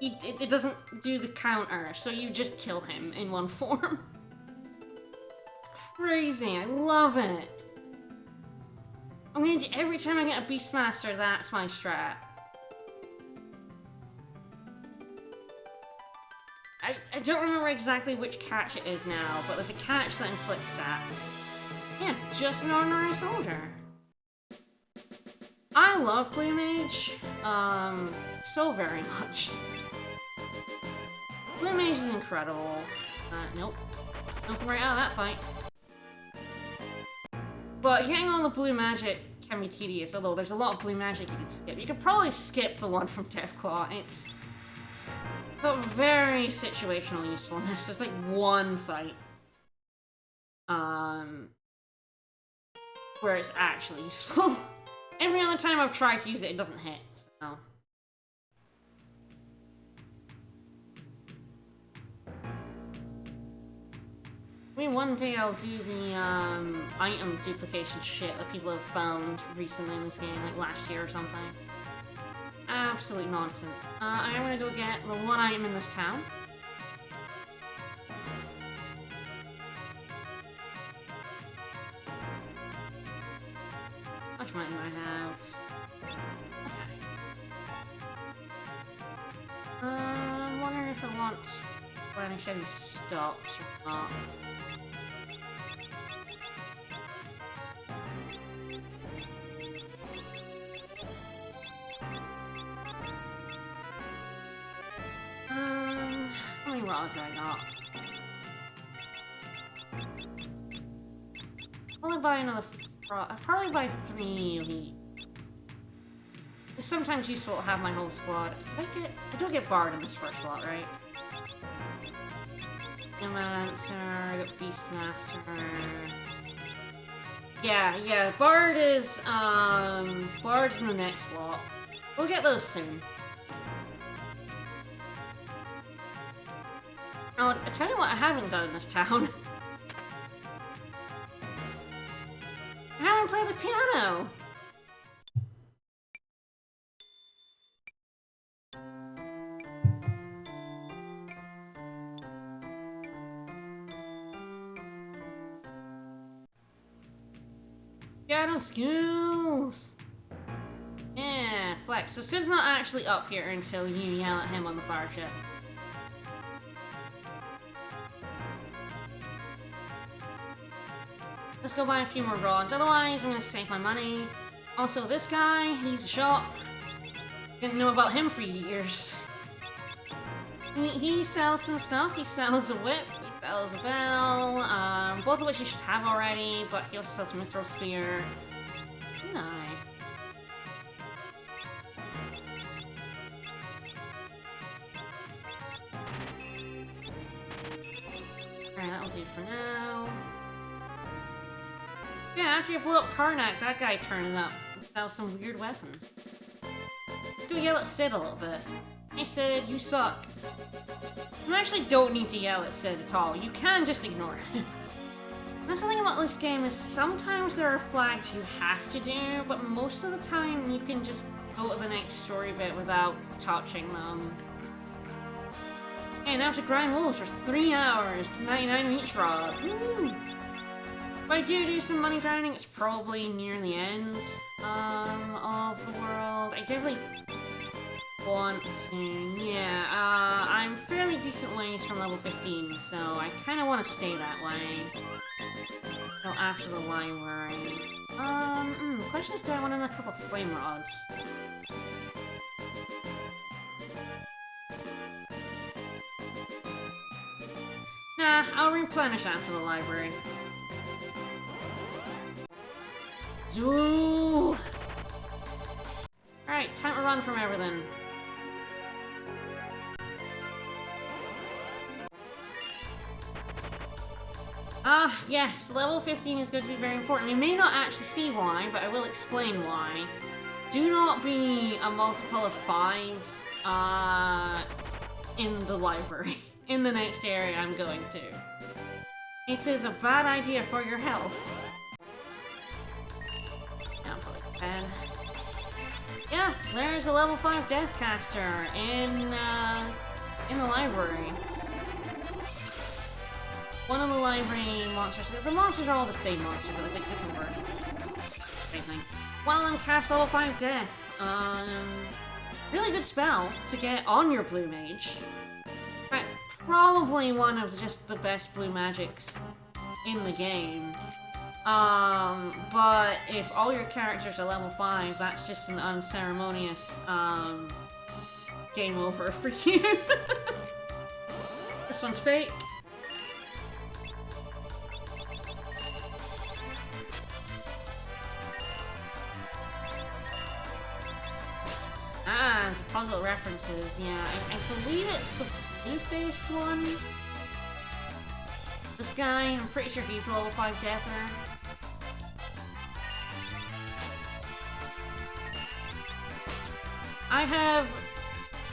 it doesn't do the counter, so you just kill him in one form. Crazy, I love it. I'm gonna do every time I get a Beastmaster, that's my strat. I don't remember exactly which catch it is now, but there's a catch that inflicts sap. Yeah, just an ordinary soldier. I love Blue Mage, so very much. Blue Mage is incredible. Nope. Don't come right out of that fight. But getting all the blue magic can be tedious, although there's a lot of blue magic you can skip. You could probably skip the one from Deathclaw. It's got very situational usefulness. There's like one fight. Where it's actually useful. Every other time I've tried to use it, it doesn't hit, so... Maybe one day I'll do the, item duplication shit that people have found recently in this game, like last year or something. Absolute nonsense. I'm gonna go get the one item in this town. How much money do I have? Okay. I'm wondering if I want running Chevy stops or not. How many rods do I got? I'll buy another I'll probably buy 3 of each. It's sometimes useful to have my whole squad. I don't get Bard in this first lot, right? Immancer, I got Beastmaster. Yeah, Bard is, Bard's in the next lot. We'll get those soon. Oh, I tell you what I haven't done in this town. I haven't played the piano! Piano skills! Yeah, flex. So Sid's not actually up here until you yell at him on the fire ship. Let's go buy a few more rods, otherwise I'm gonna save my money. Also, this guy, he's a shop. Didn't know about him for years. He sells some stuff. He sells a whip, he sells a bell, both of which you should have already, but he also sells a mithril spear. No. Alright, that'll do for now. Yeah, after you blow up Karnak, that guy turns up and sells some weird weapons. Let's go yell at Sid a little bit. Hey Sid, you suck. You actually don't need to yell at Sid at all. You can just ignore it. That's the thing about this game is sometimes there are flags you have to do, but most of the time you can just go to the next story bit without touching them. Okay, now to grind wolves for 3 hours, 99 each rod. Woo! If I do some money grinding, it's probably near the end of the world. I definitely want to, yeah, I'm fairly decent ways from level 15, so I kind of want to stay that way. Go after the library. The question is, do I want a couple of flame rods? Nah, I'll replenish after the library. Ooh! Alright, time to run from everything. Ah, yes, level 15 is going to be very important. You may not actually see why, but I will explain why. Do not be a multiple of 5, in the library. In the next area I'm going to. It is a bad idea for your health. Yeah, there's a level 5 Deathcaster in the library. One of the library monsters. The monsters are all the same monster, but there's like different versions. same thing. One of them casts level 5 Death. Really good spell to get on your blue mage. Right, probably one of just the best blue magics in the game. But if all your characters are level 5, that's just an unceremonious, game over for you. This one's fake. Ah, it's puzzle references, yeah. I believe it's the blue-faced one. This guy, I'm pretty sure he's level 5 Deather. I have...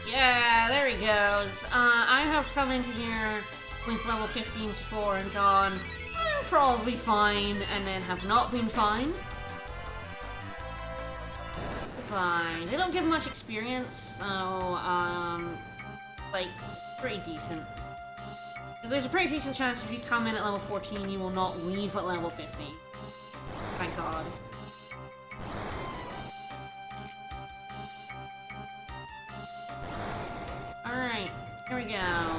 Yeah, there he goes. I have come into here with level 15s before and gone, I'm probably fine, and then have not been fine. Fine. They don't give much experience, so, like, pretty decent. There's a pretty decent chance if you come in at level 14, you will not leave at level 15. Thank God. Alright, here we go.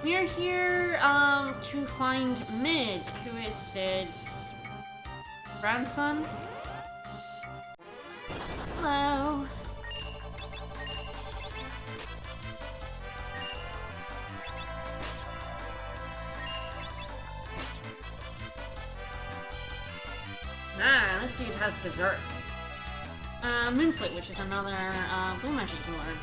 We're here, to find Mid, who is Cid's grandson. Hello. Ah, this dude has Berserk. Moonflute, which is another, blue magic you can learn.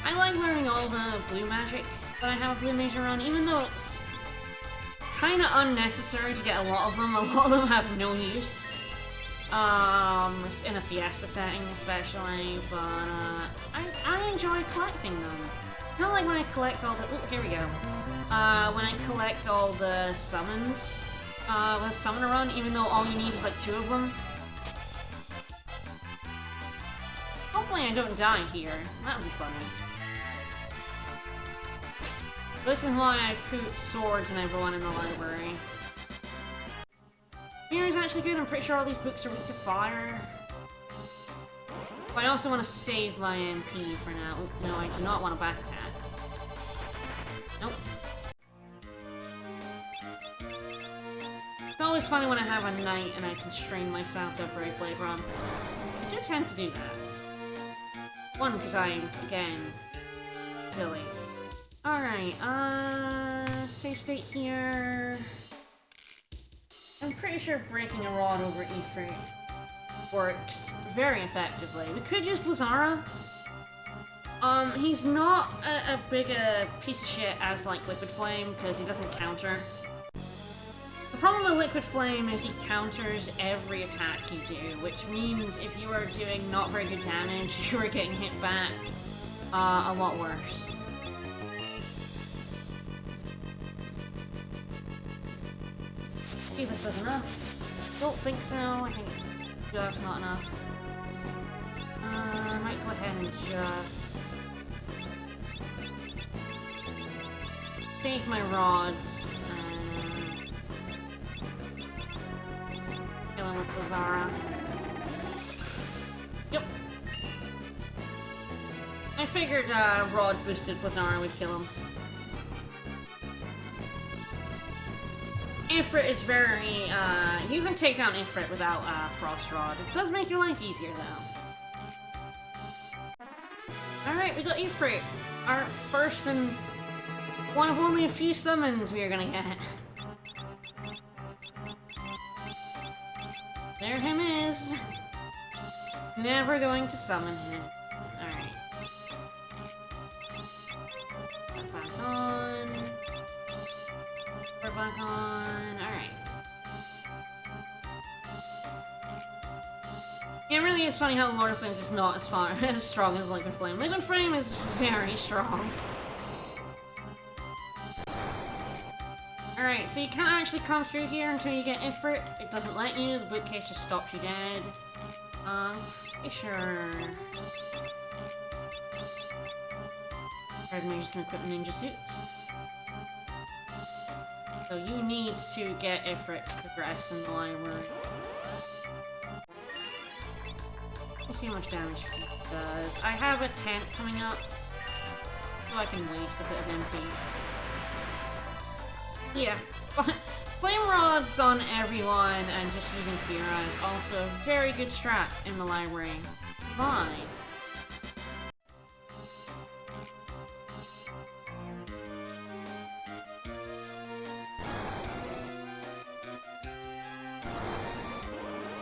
I like learning all the blue magic that I have blue mage on, even though it's kinda unnecessary to get a lot of them. A lot of them have no use. In a Fiesta setting especially, but, I enjoy collecting them. Kinda like when I collect all the- oh, here we go. When I collect all the summons, with Summoner Run, even though all you need is like 2 of them. Hopefully I don't die here. That would be funny. This is why I put swords and everyone in the library. Fear is actually good. I'm pretty sure all these books are weak to fire. But I also want to save my MP for now. Oh, no, I do not want a back attack. Nope. It's always funny when I have a knight and I constrain myself to a Brave Blade run. I do tend to do that. One, because I'm, again, silly. Alright, save state here. I'm pretty sure breaking a rod over Ifrit works very effectively. We could use Blizzara. He's not a big piece of shit as, like, Liquid Flame, because he doesn't counter. The problem with Liquid Flame is he counters every attack you do, which means if you are doing not very good damage, you are getting hit back a lot worse. See if this does enough. Don't think so. I think it's just not enough. I might go ahead and just save my rods. Kill him with Blizzara. Yep. I figured rod boosted Blizzara would kill him. Ifrit is very, you can take down Ifrit without, Frost Rod. It does make your life easier, though. Alright, we got Ifrit. Our first and one of only a few summons we are gonna get. There him is. Never going to summon him. Alright. Back on. We're back on. Alright. Yeah, it really is funny how Lord of Flames is not as strong as Liquid Flame. Liquid Flame is very strong. Alright, so you can't actually come through here until you get Ifrit. It doesn't let you. The bookcase just stops you dead. Pretty sure. Red Mage's gonna equip the ninja suits. So you need to get Ifrit to progress in the library. Let's see how much damage he does. I have a tent coming up, so I can waste a bit of MP. Yeah, Flame Rods on everyone and just using Fira is also a very good strat in the library. Fine.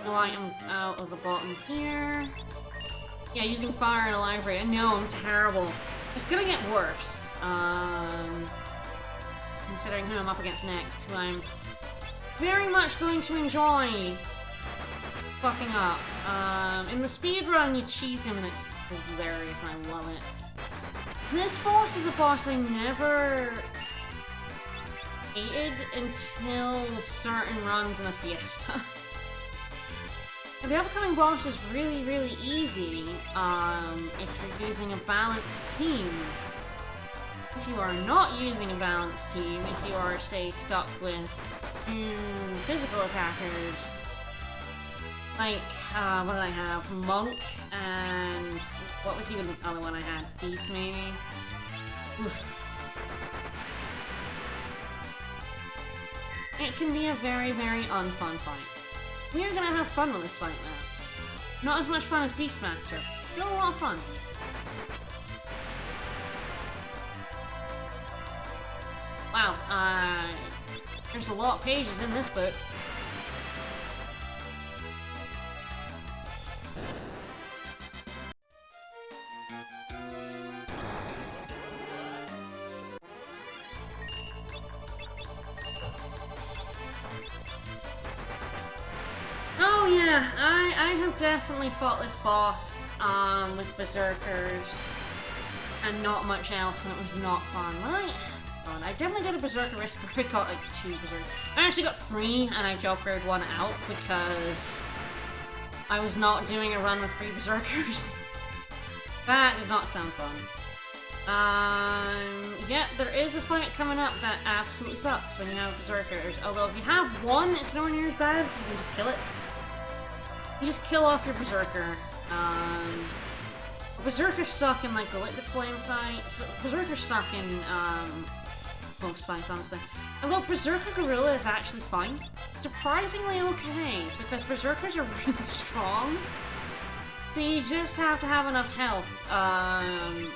No, I am out of the bottom here. Yeah, using fire in the library. I know, I'm terrible. It's gonna get worse. Considering who I'm up against next, who I'm very much going to enjoy fucking up. In the speedrun, you cheese him and it's hilarious and I love it. This boss is a boss I never hated until certain runs in a Fiesta. The upcoming boss is really, really easy if you're using a balanced team. If you are not using a balanced team, if you are, say, stuck with physical attackers, like, what did I have? Monk, and what was even the other one I had? Thief, maybe? Oof. It can be a very, very unfun fight. We are gonna have fun with this fight now. Not as much fun as Beastmaster, but a lot of fun. Wow, there's a lot of pages in this book. Oh yeah, I have definitely fought this boss with Berserkers and not much else, and it was not fun, right? I definitely got a Berserker risk where I got like 2 Berserkers. I actually got 3 and I jokered 1 out because I was not doing a run with 3 Berserkers. That did not sound fun. Yeah, there is a fight coming up that absolutely sucks when you have Berserkers. Although if you have 1, it's nowhere near as bad because you can just kill it. You just kill off your Berserker. Berserkers suck in like the Liquid Flame fights. Berserkers suck in most fights, honestly. Although Berserker Gorilla is actually fine. Surprisingly okay, because Berserkers are really strong. So you just have to have enough health, and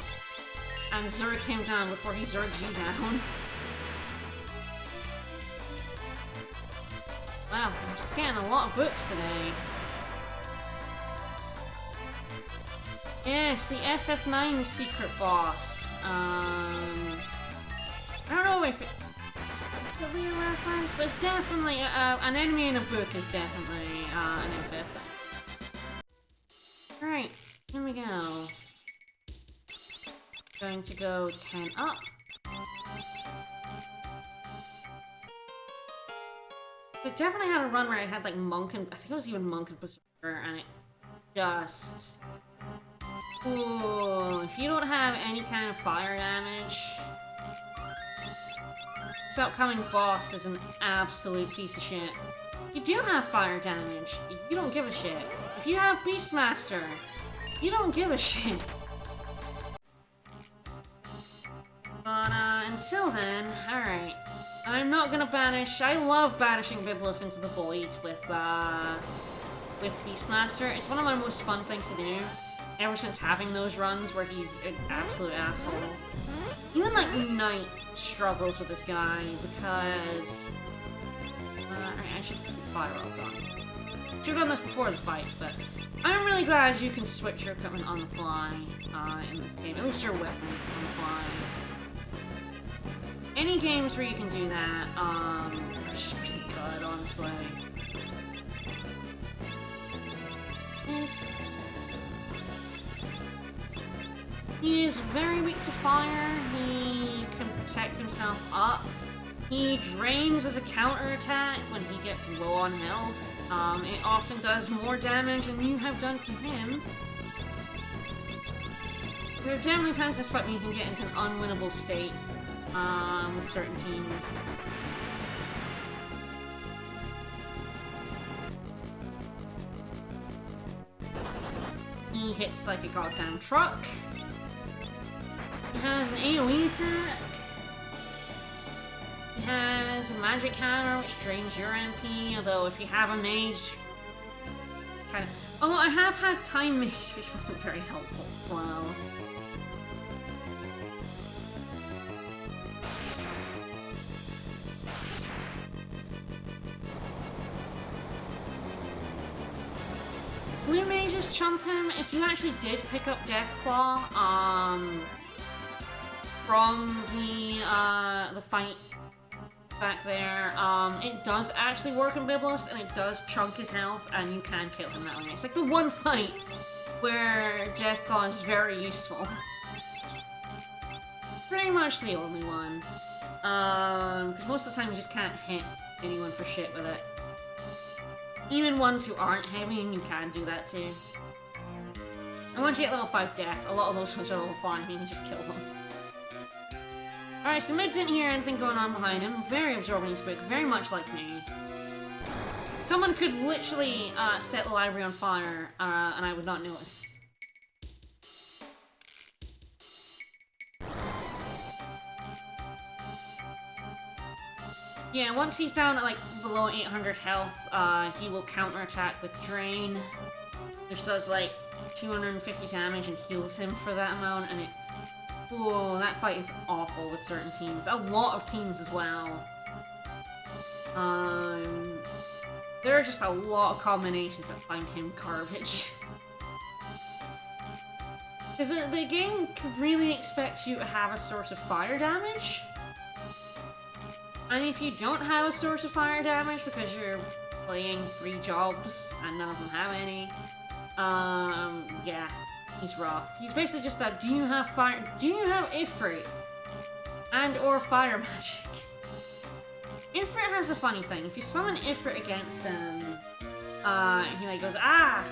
Zerg him down before he Zergs you down. Wow, I'm just getting a lot of books today. Yes, the FF9 secret boss. I don't know if it's really a reference, but it's definitely an enemy in a book is definitely an FF thing. Alright, here we go. Going to go 10 up. I definitely had a run where I had like Monk and I think it was even Monk and Berserker, and it just. Ooh, if you don't have any kind of fire damage, this upcoming boss is an absolute piece of shit. You do have fire damage, you don't give a shit. If you have Beastmaster, you don't give a shit. But until then, alright. I'm not gonna banish. I love banishing Biblos into the void with Beastmaster. It's one of my most fun things to do. Ever since having those runs where he's an absolute asshole. Even like Knight struggles with this guy because I should keep fire rods on. Should have done this before the fight, but I'm really glad you can switch your equipment on the fly in this game. At least your weapons on the fly. Any games where you can do that are just really good, honestly. He is very weak to fire. He can protect himself up. He drains as a counterattack when he gets low on health. It often does more damage than you have done to him. There are definitely times in this fight when you can get into an unwinnable state with certain teams. hits like a goddamn truck. He has an AoE attack. He has a magic hammer, which drains your MP, although if you have a mage... kind of... Although I have had time mage, which wasn't very helpful. Well... Blue mages chump him. If you actually did pick up Deathclaw, from the fight back there, it does actually work on Biblos, and it does chunk his health, and you can kill him that way. It's like the one fight where Deathclaw is very useful. Pretty much the only one. Because most of the time you just can't hit anyone for shit with it. Even ones who aren't heavy, and you can do that too. And once you get level 5 death, a lot of those ones are level 5, and you can just kill them. Alright, so Mid didn't hear anything going on behind him. Very absorbing his book, very much like me. Someone could literally set the library on fire, and I would not notice. Yeah, once he's down at like below 800 health, he will counterattack with Drain, which does like 250 damage and heals him for that amount, and it... Whoa, that fight is awful with certain teams. A lot of teams as well. There are just a lot of combinations that find him garbage. Because the game really expects you to have a source of fire damage. And if you don't have a source of fire damage because you're playing 3 jobs and none of them have any, yeah, he's rough. He's basically just a, do you have Ifrit? And or fire magic? Ifrit has a funny thing. If you summon Ifrit against him, he like goes, ah!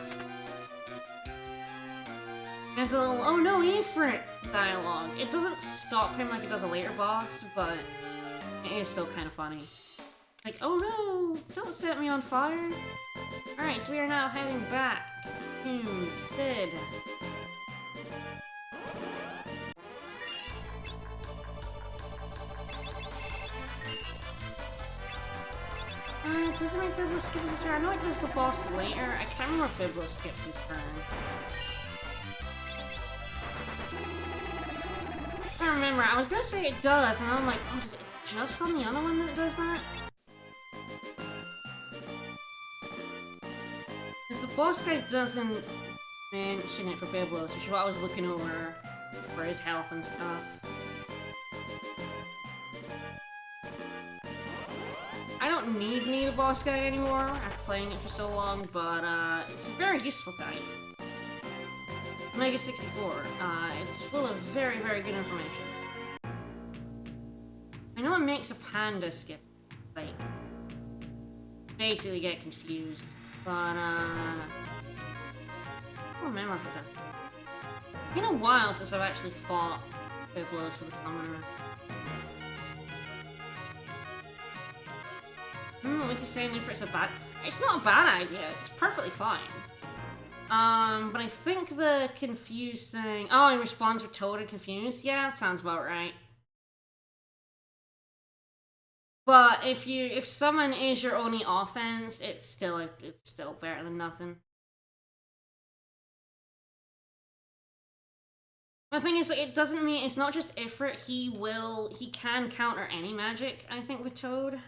There's a little, oh no, Ifrit dialogue. It doesn't stop him like it does a later boss, but it is still kind of funny. Like, oh no, don't set me on fire. Alright, so we are now heading back to Cid. Does it make Biblos skip his turn? I know it does the boss later. I can't remember if Biblos skips his turn. I don't remember. I was gonna say it does, and I'm like, oh, does it just on the other one that it does that? Because the boss guy doesn't mention it for Biblos, which is what I was looking over for his health and stuff. I don't need a boss guide anymore after playing it for so long, but it's a very useful guide. Omega 64. It's full of very, very good information. I know it makes a panda skip, like, basically get confused, but I don't remember if it does. It's been a while since I've actually fought Biblos for the summoner. Like you're saying, if it's it's not a bad idea, it's perfectly fine. But I think the confused thing... Oh, he responds with Toad and confused? Yeah, that sounds about right. But if summon is your only offense, it's still better than nothing. The thing is, like, it doesn't mean... It's not just Ifrit, he can counter any magic, I think, with Toad.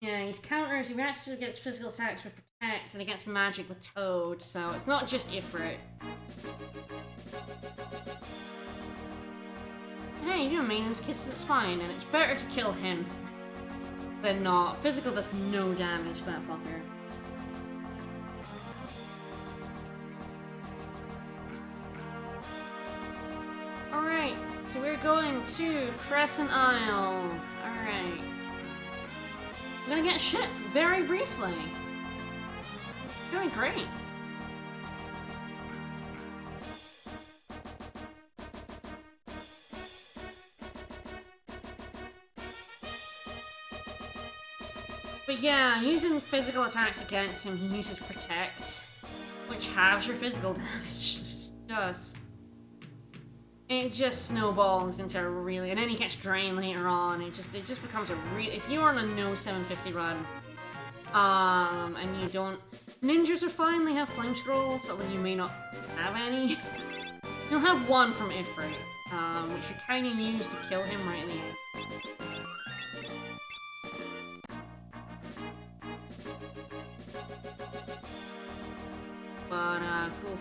Yeah, he's counters, he actually gets physical attacks with Protect, and he gets magic with Toad, so it's not just Ifrit. Hey, you're doing maintenance kisses, it's fine, and it's better to kill him than not. Physical does no damage, that fucker. Alright, so we're going to Crescent Isle. Alright. I'm gonna get shipped very briefly. Doing great. But But yeah, using physical attacks against him, he uses Protect, which halves your physical damage. It just snowballs into a really, and then he gets drained later on. It just becomes a real. If you're on a no 750 run, and you don't, ninjas are fine. They have flame scrolls, although you may not have any. You'll have one from Ifrit, which you kind of use to kill him right in the end. But, oof.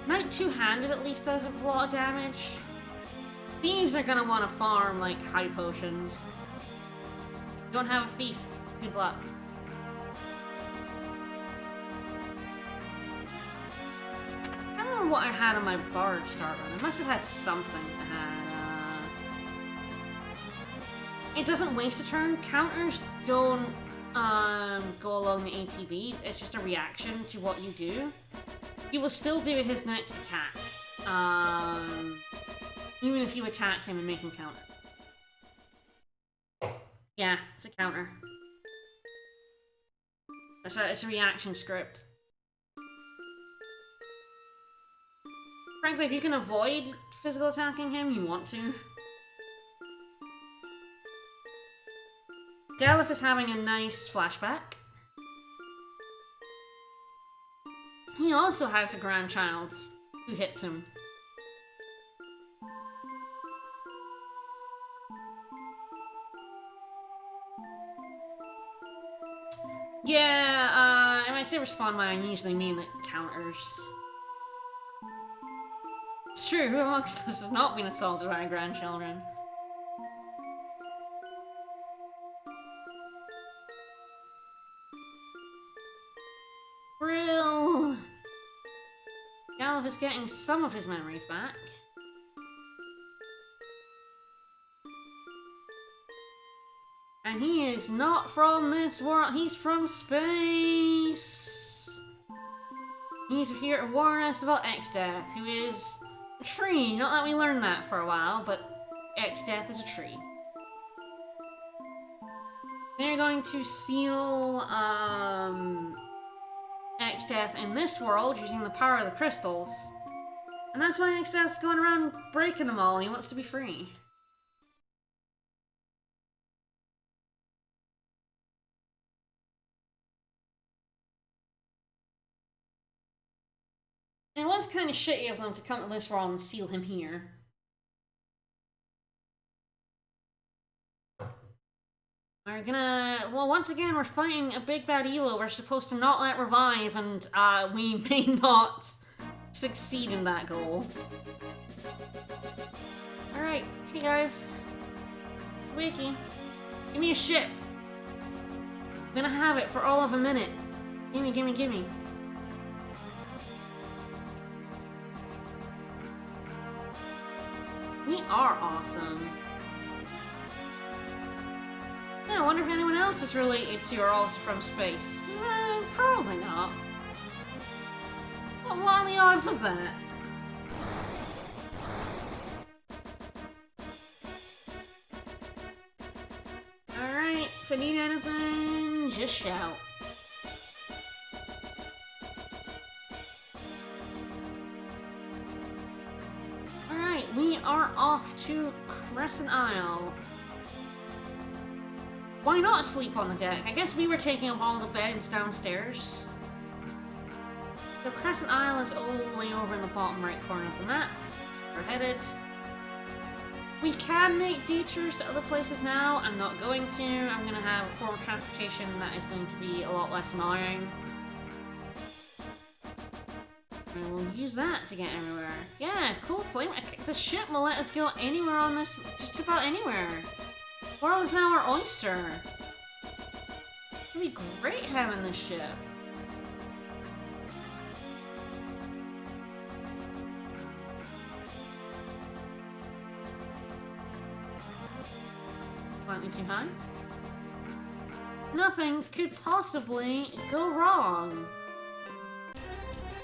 Knight two-handed at least does a lot of damage. Thieves are gonna want to farm, like, high potions. Don't have a thief. Good luck. I don't know what I had on my bard start run. I must have had something. It doesn't waste a turn. Counters don't go along the ATB. It's just a reaction to what you do. He will still do his next attack, even if you attack him and make him counter. Yeah, it's a counter. It's a reaction script. Frankly, if you can avoid physical attacking him, you want to. Galuf is having a nice flashback. He also has a grandchild who hits him. Yeah, and I say respawn by, I usually mean like counters. It's true, who amongst us has not been assaulted by grandchildren? Brill! Galuf is getting some of his memories back. And he is not from this world, he's from space! He's here to warn us about Exdeath, who is a tree. Not that we learned that for a while, but Exdeath is a tree. They're going to seal, Exdeath in this world using the power of the crystals. And that's why Exdeath's going around breaking them all, he wants to be free. It was kind of shitty of them to come to this world and seal him here. We're gonna... Well, once again, we're fighting a big bad evil we're supposed to not let revive, and we may not succeed in that goal. Alright, hey guys. Wiki, give me a ship. I'm gonna have it for all of a minute. Gimme, gimme, gimme. We are awesome. Yeah, I wonder if anyone else is related to or also from space. Probably not. Well, what are the odds of that? Alright, if I need anything, just shout. We are off to Crescent Isle. Why not sleep on the deck? I guess we were taking up all the beds downstairs. So Crescent Isle is all the way over in the bottom right corner of the map. We're headed. We can make detours to other places now. I'm not going to. I'm going to have a form of transportation that is going to be a lot less annoying. And we'll use that to get everywhere. Yeah, cool flame. The ship will let us go anywhere on this, just about anywhere. The world is now our oyster. It'll be great having this ship. Slightly too high? Nothing could possibly go wrong.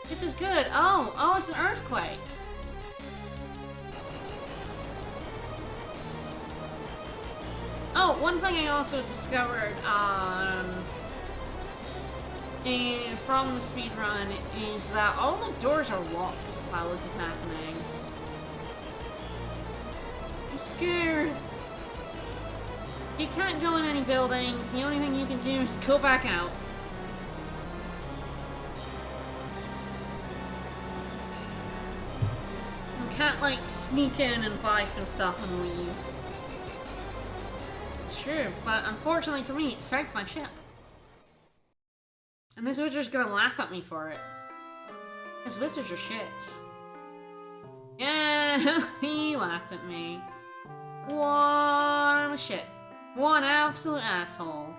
Ship is good. Oh, it's an earthquake. Oh, one thing I also discovered, from the speedrun is that all the doors are locked while this is happening. I'm scared. You can't go in any buildings. The only thing you can do is go back out. You can't, like, sneak in and buy some stuff and leave. It's true, but unfortunately for me, it sank my ship. And this wizard's gonna laugh at me for it. Because wizards are shits. Yeah, he laughed at me. What a shit. One absolute asshole.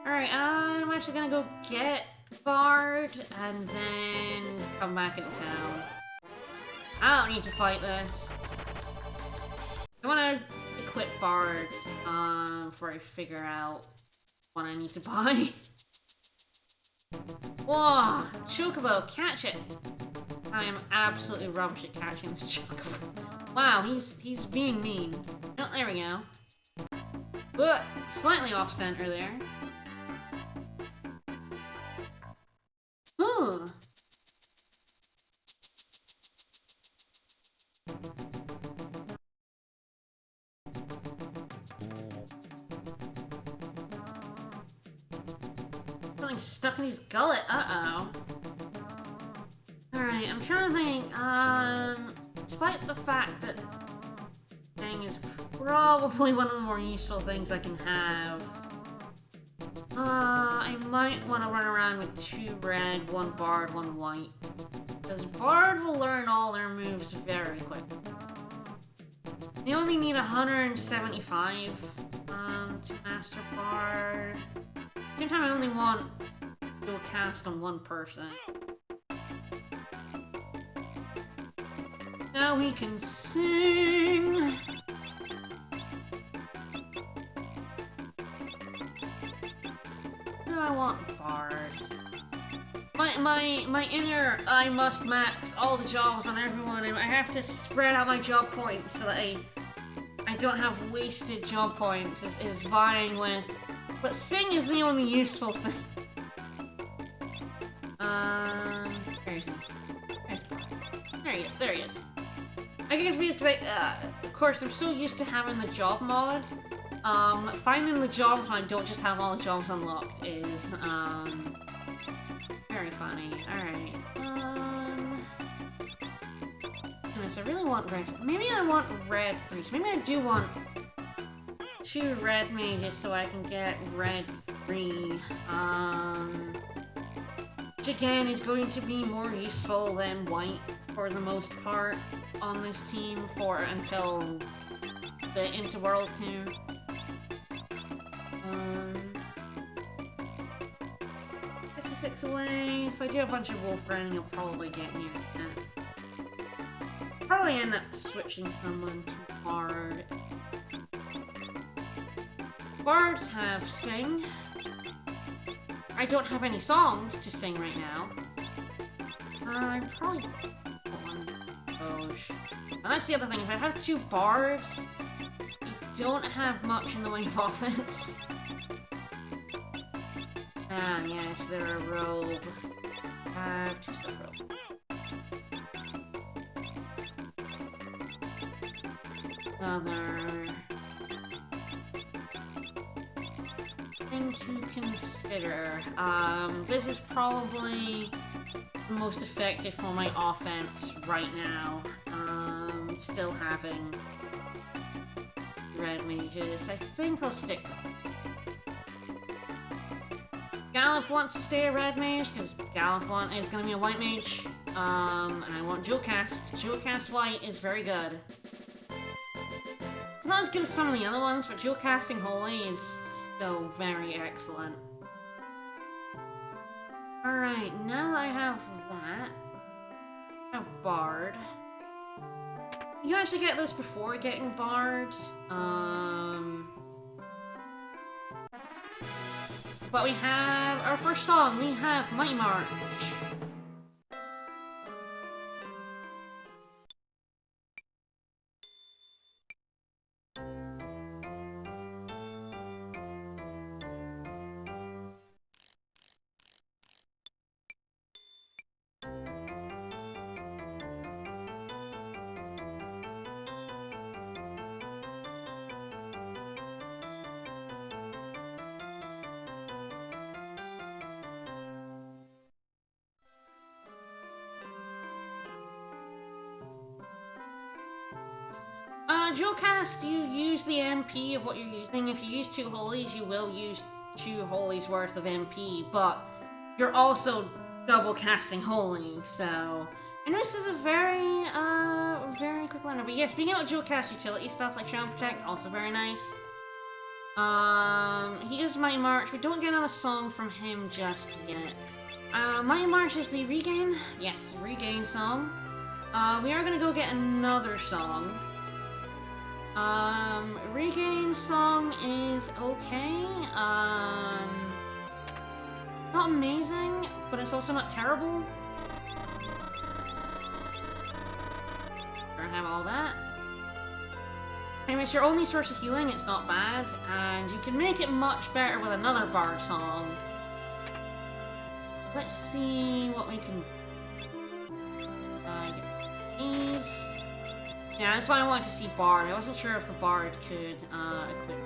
Alright, I'm actually gonna go get Bard and then come back into town. I don't need to fight this. I wanna equip Bard before I figure out what I need to buy. Whoa! Chocobo, catch it! I am absolutely rubbish at catching this Chocobo. Wow, he's being mean. Oh, there we go. But slightly off center there. Ooh. Something stuck in his gullet. Uh-oh. Alright, I'm trying to think. Despite the fact that thing is probably one of the more useful things I can have, I might want to run around with 2 red, 1 Bard, 1 white. Because Bard will learn all their moves very quick. They only need 175 to master Bard. At the same time, I only want to do a cast on 1 person. Now he can sing! I want Bard. My inner I must max all the jobs on everyone, and I have to spread out my job points so that I don't have wasted job points is vying with. But sing is the only useful thing. Where is he? There he is, there he is. I get confused because of course I'm so used to having the job mod. Finding the jobs when I don't just have all the jobs unlocked is, very funny. Alright, goodness, I really want red. Maybe I want red 3. So maybe I do want 2 red mages so I can get red 3. Which again is going to be more useful than white for the most part on this team until the Interworld 2. 66 away. If I do a bunch of wolf grinding, you'll probably get near that. Probably end up switching someone to Bard. Bards have sing. I don't have any songs to sing right now. I probably want Doge. And that's the other thing. If I have 2 bards, I don't have much in the way of offense. Ah, yes, they're a rogue. I have 2 sub rogue. Another thing to consider. This is probably the most effective for my offense right now. Still having red mages. I think I'll stick with it. Galif wants to stay a red mage, because Galifant is going to be a white mage. And I want dual cast. Dual cast white is very good. It's not as good as some of the other ones, but dual casting holy is still very excellent. Alright, now that I have that, I have Bard. You can actually get this before getting Bard. But we have our first song. We have Mighty March. Dualcast, you use the MP of what you're using. If you use 2 holies, you will use 2 holies worth of MP, but you're also double casting holies, so... And this is a very, very quick learner. But yeah, speaking of Dualcast utility stuff like Shadow Protect, also very nice. He is Mighty March. We don't get another song from him just yet. Mighty March is the Regain. Yes, Regain song. We are gonna go get another song. Regain song is okay. Not amazing, but it's also not terrible. Have all that. And it's your only source of healing, it's not bad, and you can make it much better with another bar song. Let's see what we can get these. Yeah, that's why I wanted to see Bard. I wasn't sure if the Bard could equip.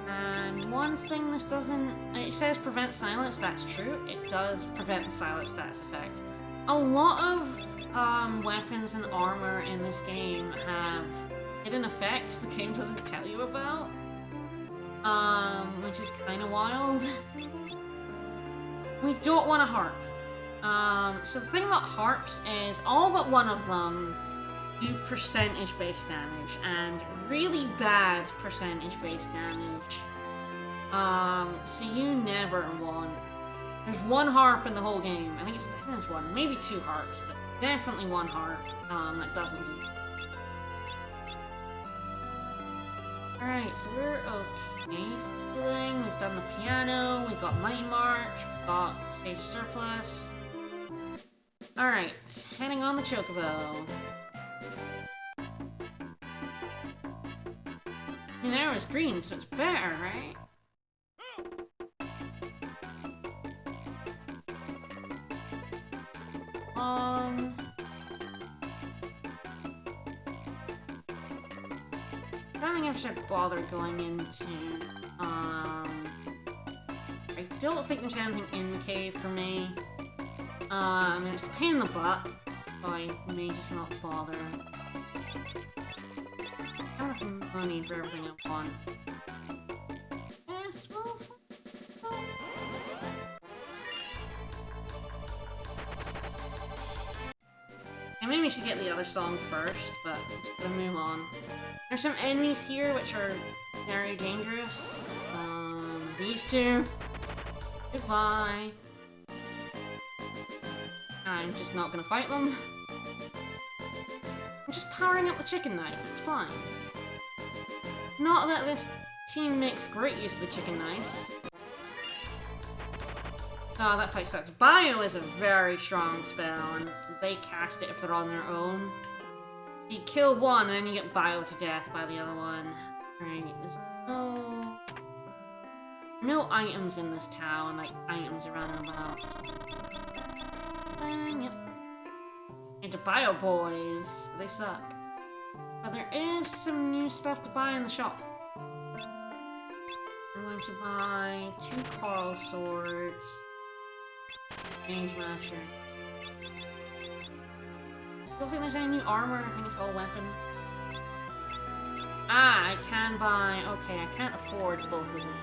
And one thing this doesn't... It says prevent silence, that's true. It does prevent the silence stats effect. A lot of weapons and armor in this game have hidden effects the game doesn't tell you about. Which is kind of wild. We don't want a harp. So the thing about harps is all but one of them do percentage-based damage, and really bad percentage-based damage. So you never want... There's one harp in the whole game. I think there's one, maybe 2 harps, but definitely one harp that doesn't do that. Alright, so we're okay for healing. We've done the piano, we've got Mighty March, we've got Stage of Surplus. Alright, heading on the Chocobo. The arrow is green, so it's better, right? I don't think I should bother going into, I don't think there's anything in the cave for me. I mean, it's a pain in the butt, so I may just not bother. I don't have enough money for everything I want. Yes, well... And maybe we should get the other song first, but we'll move on. There's some enemies here which are very dangerous. These two. Goodbye. I'm just not gonna fight them. I'm just powering up the chicken knife, it's fine. Not that this team makes great use of the chicken knife. Oh, that fight sucks. Bio is a very strong spell, and they cast it if they're on their own. You kill one, and then you get bio to death by the other one. Right, there's no items in this town, like items around and about. Yep. And the bio boys, they suck. But there is some new stuff to buy in the shop. I'm going to buy 2 Carl swords. Range Masher. Don't think there's any new armor, I think it's all weapon. Ah, I can buy... Okay, I can't afford both of them.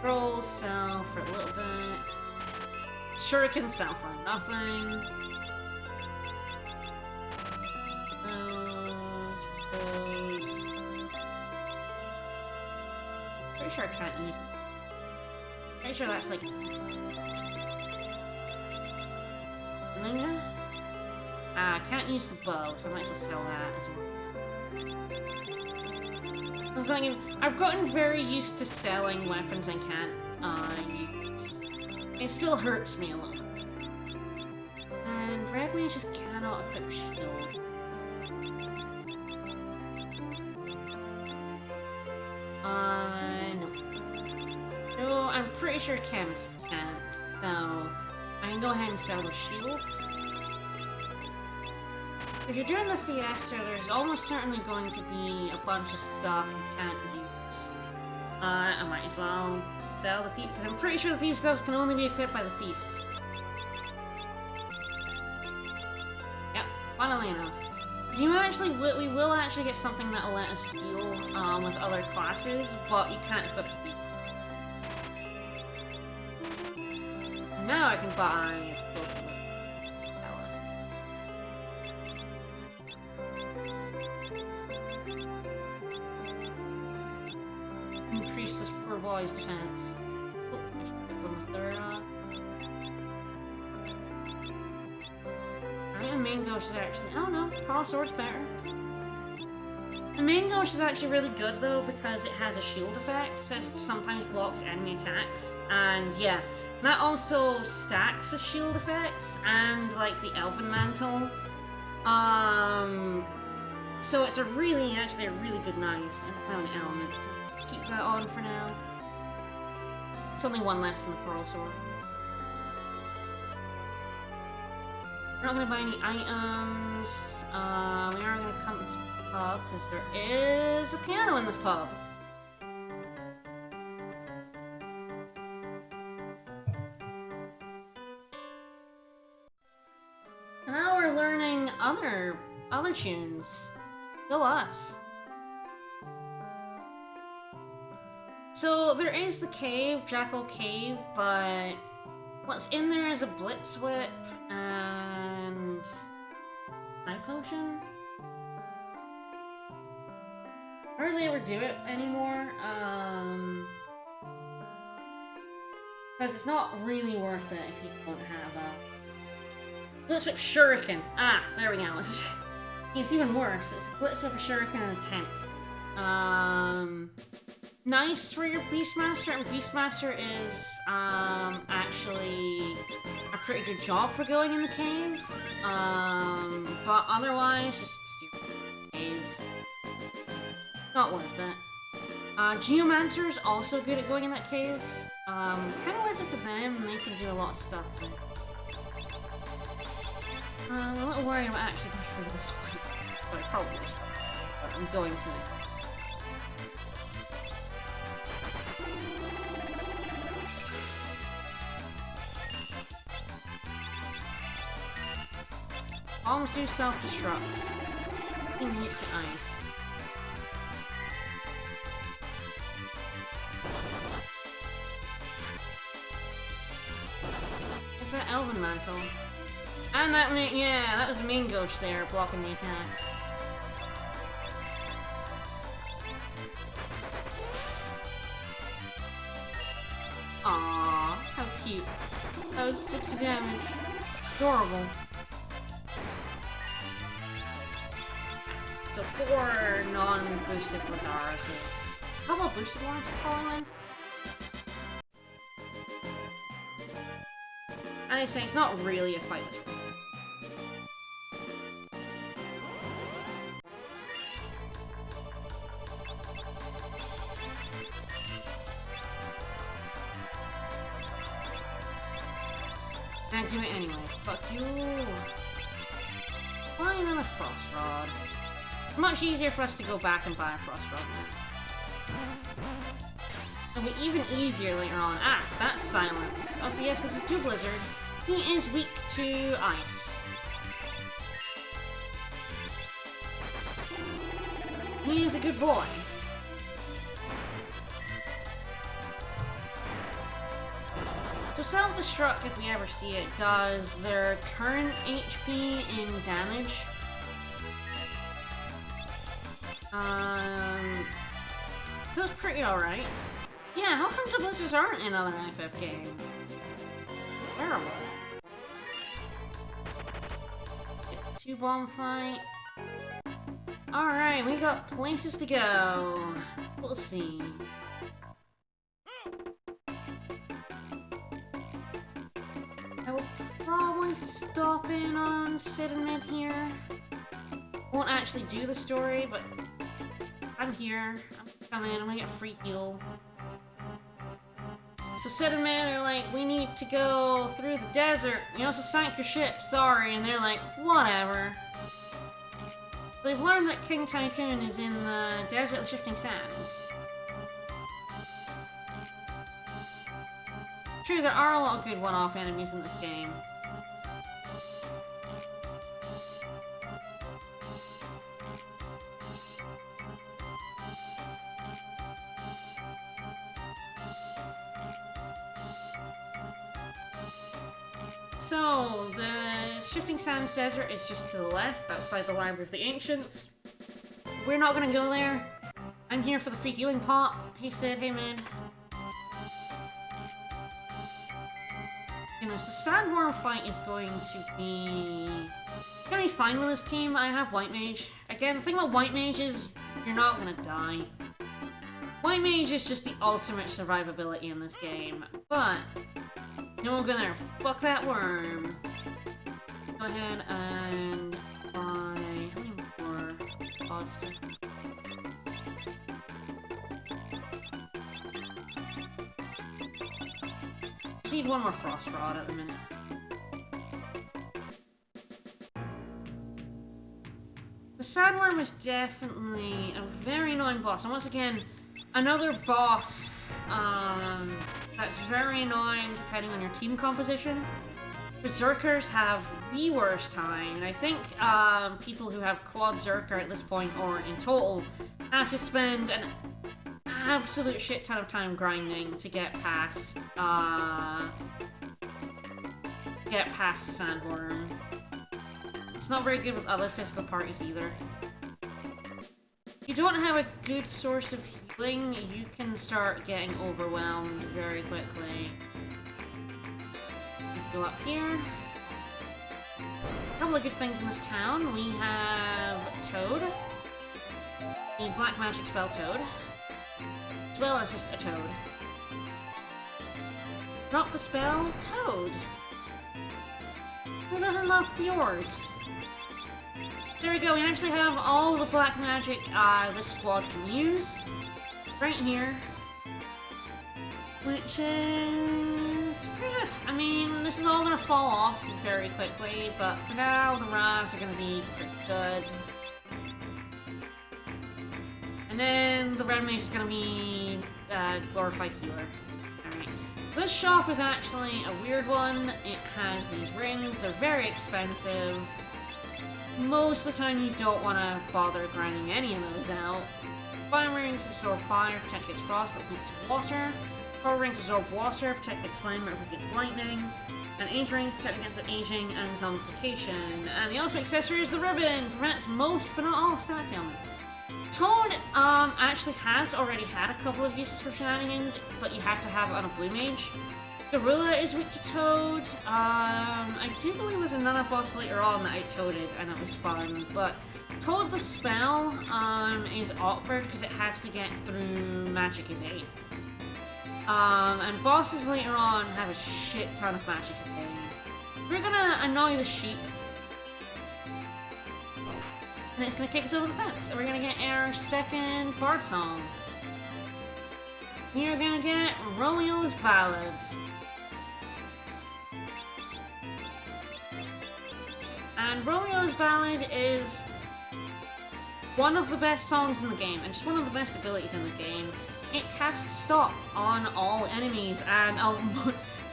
Roll, sell for a little bit. Shuriken, sell for nothing. Those. Pretty sure I can't use them. Pretty sure that's like... Ninja? I can't use the bow, so I might as well sell that as well. I was thinking, I've gotten very used to selling weapons I can't use. It still hurts me a little. And Red Mage just cannot equip shield. No. So I'm pretty sure chemists can't, so I can go ahead and sell the shields. If you're doing the Fiesta, there's almost certainly going to be a bunch of stuff you can't use. I might as well sell the Thief, because I'm pretty sure the Thief's Gloves can only be equipped by the Thief. funnily enough. We will actually get something that'll let us steal with other classes, but you can't equip the Now I can buy both of them. Increase this poor boy's defense. Oh, I should pick one with third off. I think the main ghost is actually. Oh no, Carl Sword's better. The main ghost is actually really good though because it has a shield effect. It says it sometimes blocks enemy attacks, and yeah. That also stacks with shield effects and like the Elven Mantle. So it's actually a really good knife and having elements. So keep that on for now. It's only one less than the Coral Sword. We're not gonna buy any items. We are gonna come to this pub because there is a piano in this pub. Now we're learning other tunes. Go us. So there is the cave, Jackal Cave, but what's in there is a Blitz Whip and Eye Potion. Hardly ever do it anymore, because it's not really worth it if you don't have a Blitz Whip Shuriken. Ah, there we go. It's even worse. It's Blitz Whip Shuriken and a tent. Nice for your Beastmaster, and Beastmaster is actually a pretty good job for going in the cave. But otherwise, just steer the cave. Not worth it. Geomancer is also good at going in that cave. Kind of worth it for them. They can do a lot of stuff there. I'm a little worried about actually going through this fight, but I probably should. But I'm going to. Bombs do self-destruct. Things weak to ice. What's that Elven Mantle? And that was the main ghost there, blocking the attack. Aww, how cute. That was 60 damage. Adorable. So 4 non-boosted Lazars. How about boosted ones are calling in? And I say it's not really a fight that's real. Can't do it anyway. Fuck you. Fine on a Frost Rod. Much easier for us to go back and buy a Frost Rod now. It'll be even easier later on. Ah, that's Silence. Oh, so yes, this is Blizzard. He is weak to ice. He is a good boy. So self-destruct, if we ever see it, does their current HP in damage. So it's pretty alright. Yeah, how come the Blizzards aren't in other FFK? Terrible. Get 2 bomb fight. Alright, we got places to go. We'll see. I will probably stop in on Sid and Mid here. Won't actually do the story, but I'm here. I'm coming. I'm gonna get a free heal. So Sid and Mid are like, we need to go through the desert. You also sank your ship, sorry. And they're like, whatever. They've learned that King Tycoon is in the Desert of the Shifting Sands. True, there are a lot of good one-off enemies in this game. So, the Shifting Sands Desert is just to the left, outside the Library of the Ancients. We're not gonna go there. I'm here for the free healing pot, he said, hey man. Goodness, the Sandworm fight is going to be fine with this team. I have White Mage. Again, the thing about White Mage is you're not gonna die. White Mage is just the ultimate survivability in this game, but you know, we're gonna fuck that worm. Go ahead and buy how many more pods? Just need one more Frost Rod at the minute. The Sandworm is definitely a very annoying boss, and once again, another boss that's very annoying depending on your team composition. Berserkers have the worst time, and I think people who have Quad Zerker at this point, or in total, have to spend an absolute shit ton of time grinding to get past Sandworm. It's not very good with other physical parties either. If you don't have a good source of healing, you can start getting overwhelmed very quickly. Let's go up here. A couple of good things in this town. We have Toad, the Black Magic spell Toad, as well as just a Toad. Drop the spell Toad. Who doesn't love fjords? There we go, we actually have all the black magic this squad can use. Right here. Which is pretty good. I mean, this is all gonna fall off very quickly, but for now, the Ravs are gonna be pretty good. And then the Red Mage is gonna be Glorified Healer. Alright. This shop is actually a weird one. It has these rings, they're very expensive. Most of the time you don't want to bother grinding any of those out. Fire rings absorb fire, protect against frost, but weak to water. Power rings absorb water, protect against flame, but weak against lightning. And age rings protect against aging and zombification. And the ultimate accessory is the ribbon, prevents most but not all status ailments. Toad actually has already had a couple of uses for shenanigans, but you have to have it on a blue mage. Gorilla is weak to Toad. I do believe there's another boss later on that I toaded, and it was fun. But Toad the spell is awkward because it has to get through Magic Evade. And bosses later on have a shit ton of Magic Evade. We're gonna annoy the sheep. And it's gonna kick us over the fence. And we're gonna get our second Bard Song. We are gonna get Romeo's Ballads. And Romeo's Ballad is one of the best songs in the game, and just one of the best abilities in the game. It casts Stop on all enemies, and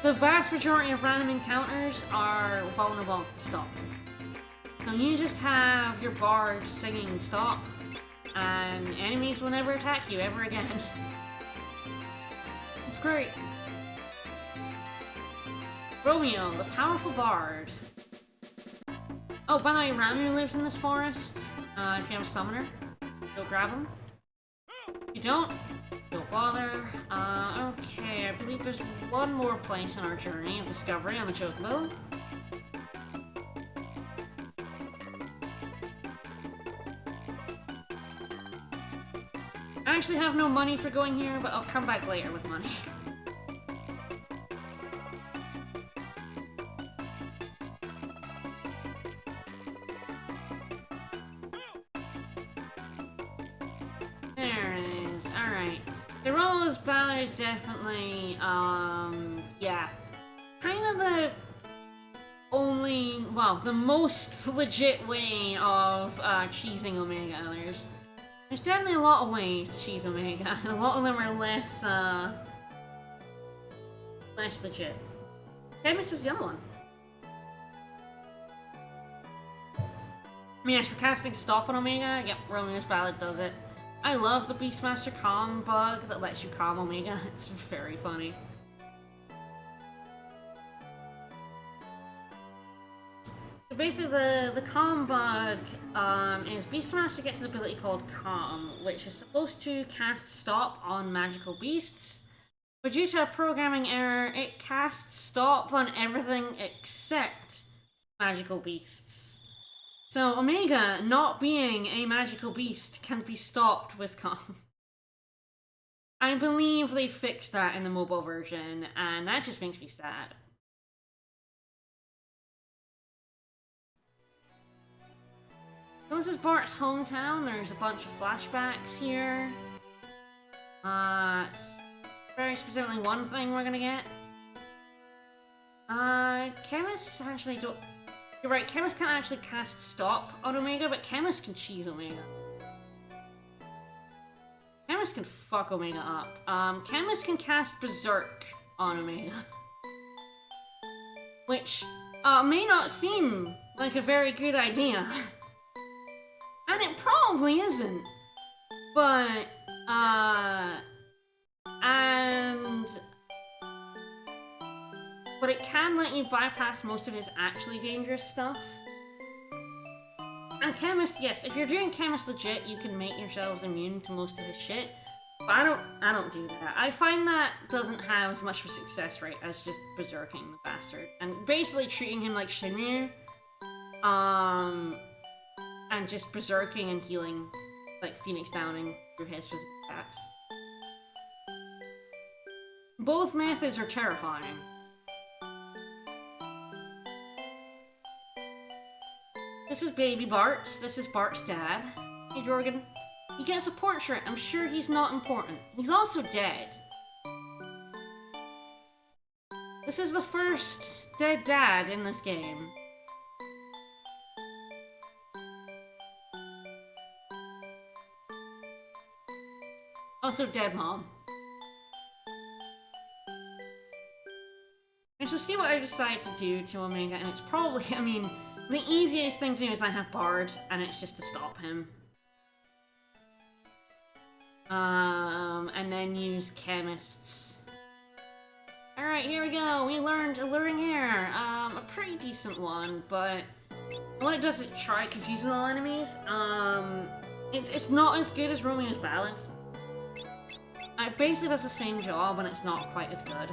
the vast majority of random encounters are vulnerable to Stop. So you just have your bard singing Stop, and enemies will never attack you ever again. It's great. Romeo, the powerful bard. Oh, by the way, Ramu lives in this forest. If you have a summoner, go grab him. If you don't bother. Okay, I believe there's one more place on our journey of discovery on the Chocobo. I actually have no money for going here, but I'll come back later with money. Ballad is definitely, yeah, kind of the only, well, the most legit way of cheesing Omega. There's definitely a lot of ways to cheese Omega, and a lot of them are less legit. Chemist is the other one. I mean, as for casting Stop on Omega, yep, Romeo's Ballad does it. I love the Beastmaster Calm bug that lets you calm Omega. It's very funny. basically the Calm bug is Beastmaster gets an ability called Calm, which is supposed to cast Stop on magical beasts. But due to a programming error, it casts Stop on everything except magical beasts. So Omega, not being a magical beast, can be stopped with Calm. I believe they fixed that in the mobile version, and that just makes me sad. So this is Bart's hometown. There's a bunch of flashbacks here. Very specifically one thing we're gonna get. Chemists actually don't... You're right, Chemist can't actually cast Stop on Omega, but Chemist can cheese Omega. Chemist can fuck Omega up. Chemist can cast Berserk on Omega. Which, may not seem like a very good idea. And it probably isn't. But, but it can let you bypass most of his actually dangerous stuff. And Chemist, yes, if you're doing Chemist legit, you can make yourselves immune to most of his shit. But I don't do that. I find that doesn't have as much of a success rate as just berserking the bastard. And basically treating him like Shinryu. And just berserking and healing, like Phoenix Downing through his physical attacks. Both methods are terrifying. This is baby Bart. This is Bart's dad. Hey Jorgen. He gets a portrait. I'm sure he's not important. He's also dead. This is the first dead dad in this game. Also dead mom. And so see what I decide to do to Omega, and it's probably, I mean, the easiest thing to do is I have Bard, and it's just to stop him. And then use Chemists. Alright, here we go. We learned Alluring Air. A pretty decent one, but what it does is try confusing all enemies. It's not as good as Romeo's Ballad. It basically does the same job, and it's not quite as good.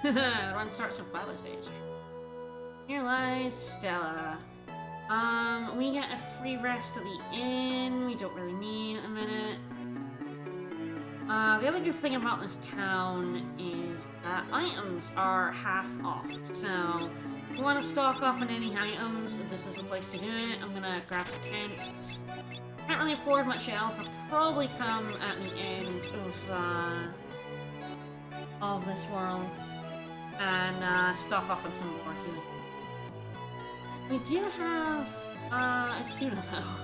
The run starts on Father's Day. Here lies Stella. We get a free rest at the inn. We don't really need a minute. The other good thing about this town is that items are half off. So, if you want to stock up on any items, this is the place to do it. I'm gonna grab the tents. Can't really afford much else. I'll probably come at the end of this world and stock up on some more healing. We do have Asuna though.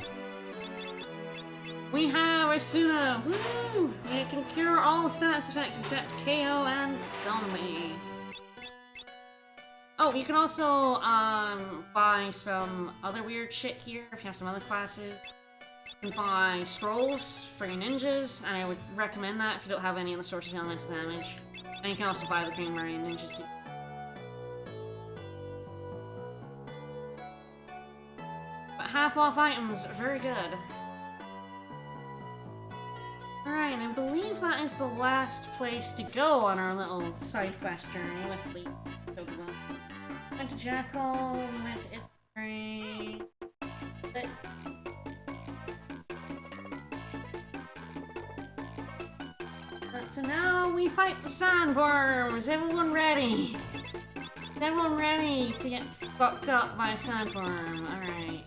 We have Asuna! Woo! It can cure all status effects except KO and Zombie. Oh, you can also buy some other weird shit here if you have some other classes. You can buy scrolls for your ninjas, and I would recommend that if you don't have any of the sources of elemental damage. And you can also buy the Green Marine ninja suit. But half off items are very good. Alright, and I believe that is the last place to go on our little side quest journey with Lee. We went to Jackal, we went to Issaray. So now we fight the sandworm! Is everyone ready? Is everyone ready to get fucked up by a sandworm? Alright.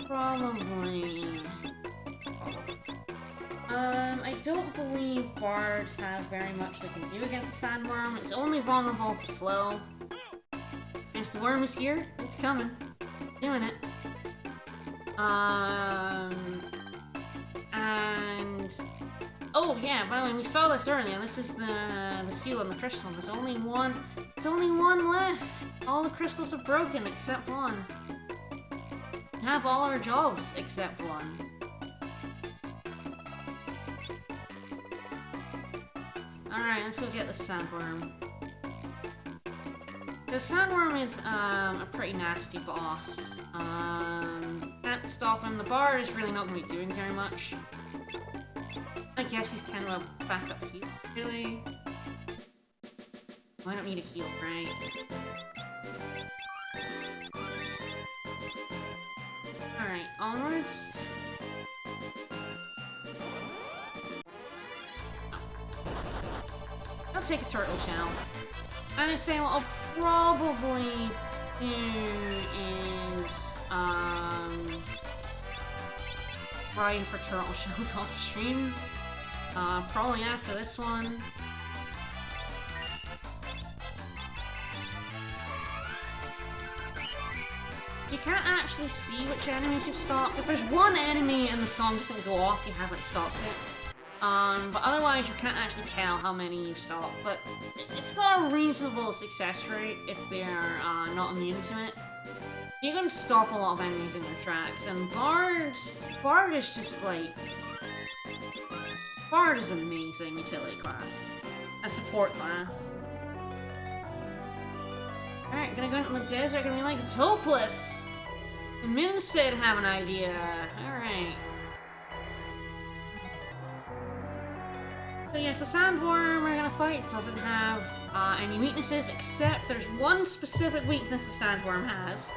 Probably. I don't believe bards have very much they can do against a sandworm. It's only vulnerable to slow. Yes, the worm is here. It's coming. Doing it. And... Oh yeah, by the way, we saw this earlier. This is the seal on the crystal. There's only one left. All the crystals are broken except one. We have all our jobs except one. Alright, let's go get the sandworm. The Sandworm is a pretty nasty boss. Can't stop him. The bar is really not going to be doing very much. I guess he's kind of a backup heal, really. I don't need a heal, right? Alright, onwards. Oh. I'll take a turtle shell. And I say what I'll probably do is grind for turtle shells off stream. Probably after this one. You can't actually see which enemies you've stopped. If there's one enemy and the song doesn't go off, you haven't stopped it. But otherwise you can't actually tell how many you've stopped. But it's got a reasonable success rate if they're not immune to it. You can stop a lot of enemies in their tracks, and Bard is just like... Bard is an amazing utility class. A support class. Alright, gonna go into the desert, gonna be like, it's hopeless! The Min said have an idea. Alright. So yes, the Sandworm we're gonna fight doesn't have any weaknesses, except there's one specific weakness the Sandworm has.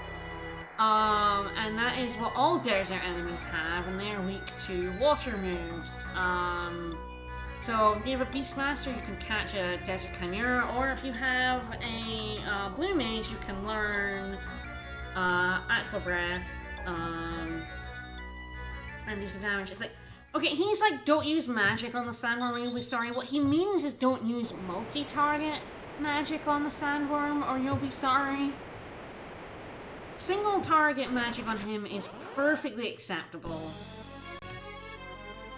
And that is what all desert enemies have, and they're weak to water moves. So if you have a Beastmaster, you can catch a Desert Chimera, or if you have a Blue Mage, you can learn Aqua Breath, and do some damage. It's like, okay, he's like, don't use magic on the Sandworm, or you'll be sorry. What he means is don't use multi-target magic on the Sandworm, or you'll be sorry. Single target magic on him is perfectly acceptable.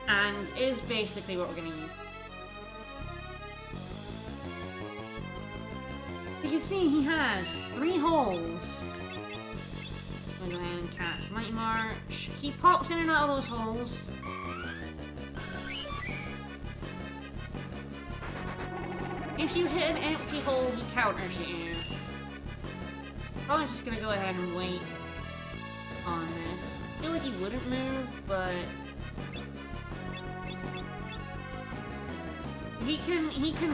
And is basically what we're gonna use. You can see he has 3 holes. I'm gonna go ahead and cast Mighty March. He pops in and out of those holes. If you hit an empty hole, he counters you. Probably just gonna go ahead and wait on this. I feel like he wouldn't move, but he can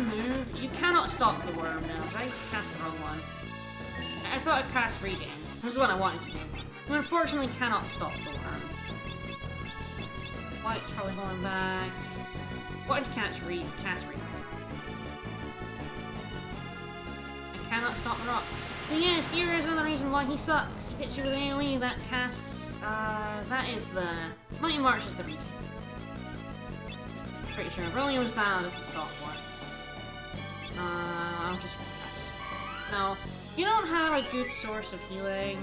move. You cannot stop the worm now. I cast the wrong one. I thought I'd cast Regain. This is what I wanted to do. You unfortunately cannot stop the worm. White's probably going back. Wanted to cast Regain. I cannot stop the rock. But yes, here is another reason why he sucks. He hits you with AoE that casts, that is the... Mighty March is the Regain. Pretty sure. Brilliant was bad as the stop one. I'll just... No. If you don't have a good source of healing,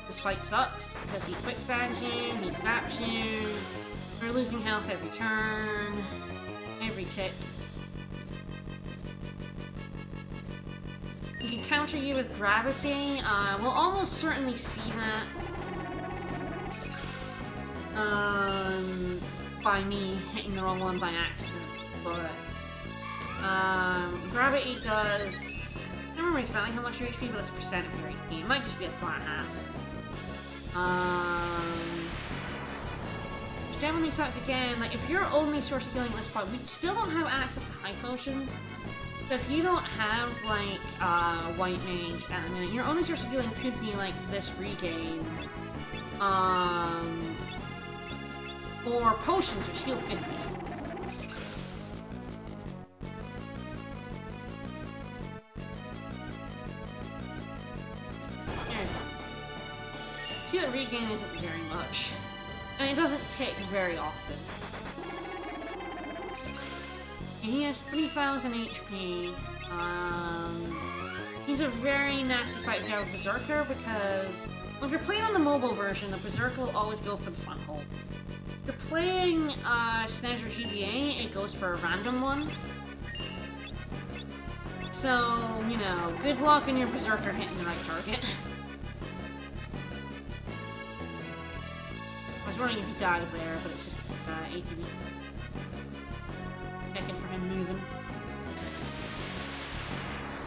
this fight sucks, because he quicksands you, he saps you, you're losing health every turn, every tick. He can counter you with gravity. We'll almost certainly see that. By me hitting the wrong one by accident. But gravity does... I don't remember exactly how much your HP, but it's a percent of your HP. It might just be a flat half. Which definitely sucks again. Like, if your only source of healing at this point, we still don't have access to high potions. So if you don't have, like, White Mage at the minute, your only source of healing could be, like, this Regain. Or potions, which heal 50. There's that. See that Regain isn't very much. And it doesn't tick very often. He has 3,000 HP. He's a very nasty fight to go with Berserker because if you're playing on the mobile version, the Berserker will always go for the front hole. If you're playing Snezra GBA, it goes for a random one. So, you know, good luck in your Berserker hitting the right target. I was wondering if he died there, but it's just ATB. Checking for him moving.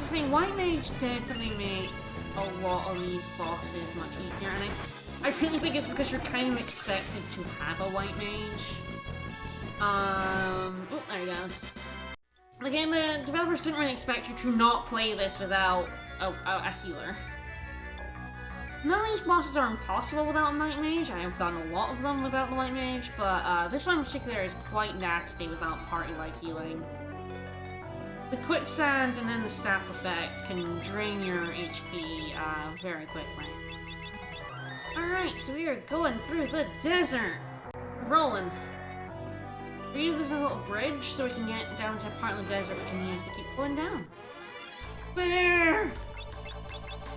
saying, White Mage definitely make a lot of these bosses much easier, and I really think it's because you're kind of expected to have a White Mage. Oh, there he goes. Again, the developers didn't really expect you to not play this without a healer. None of these bosses are impossible without a Night Mage. I have done a lot of them without the White Mage, but this one in particular is quite nasty without party-wide healing. The quicksand and then the sap effect can drain your HP very quickly. Alright, so we are going through the desert. Rolling. We use this as a little bridge so we can get down to a part of the desert we can use to keep going down. Bear!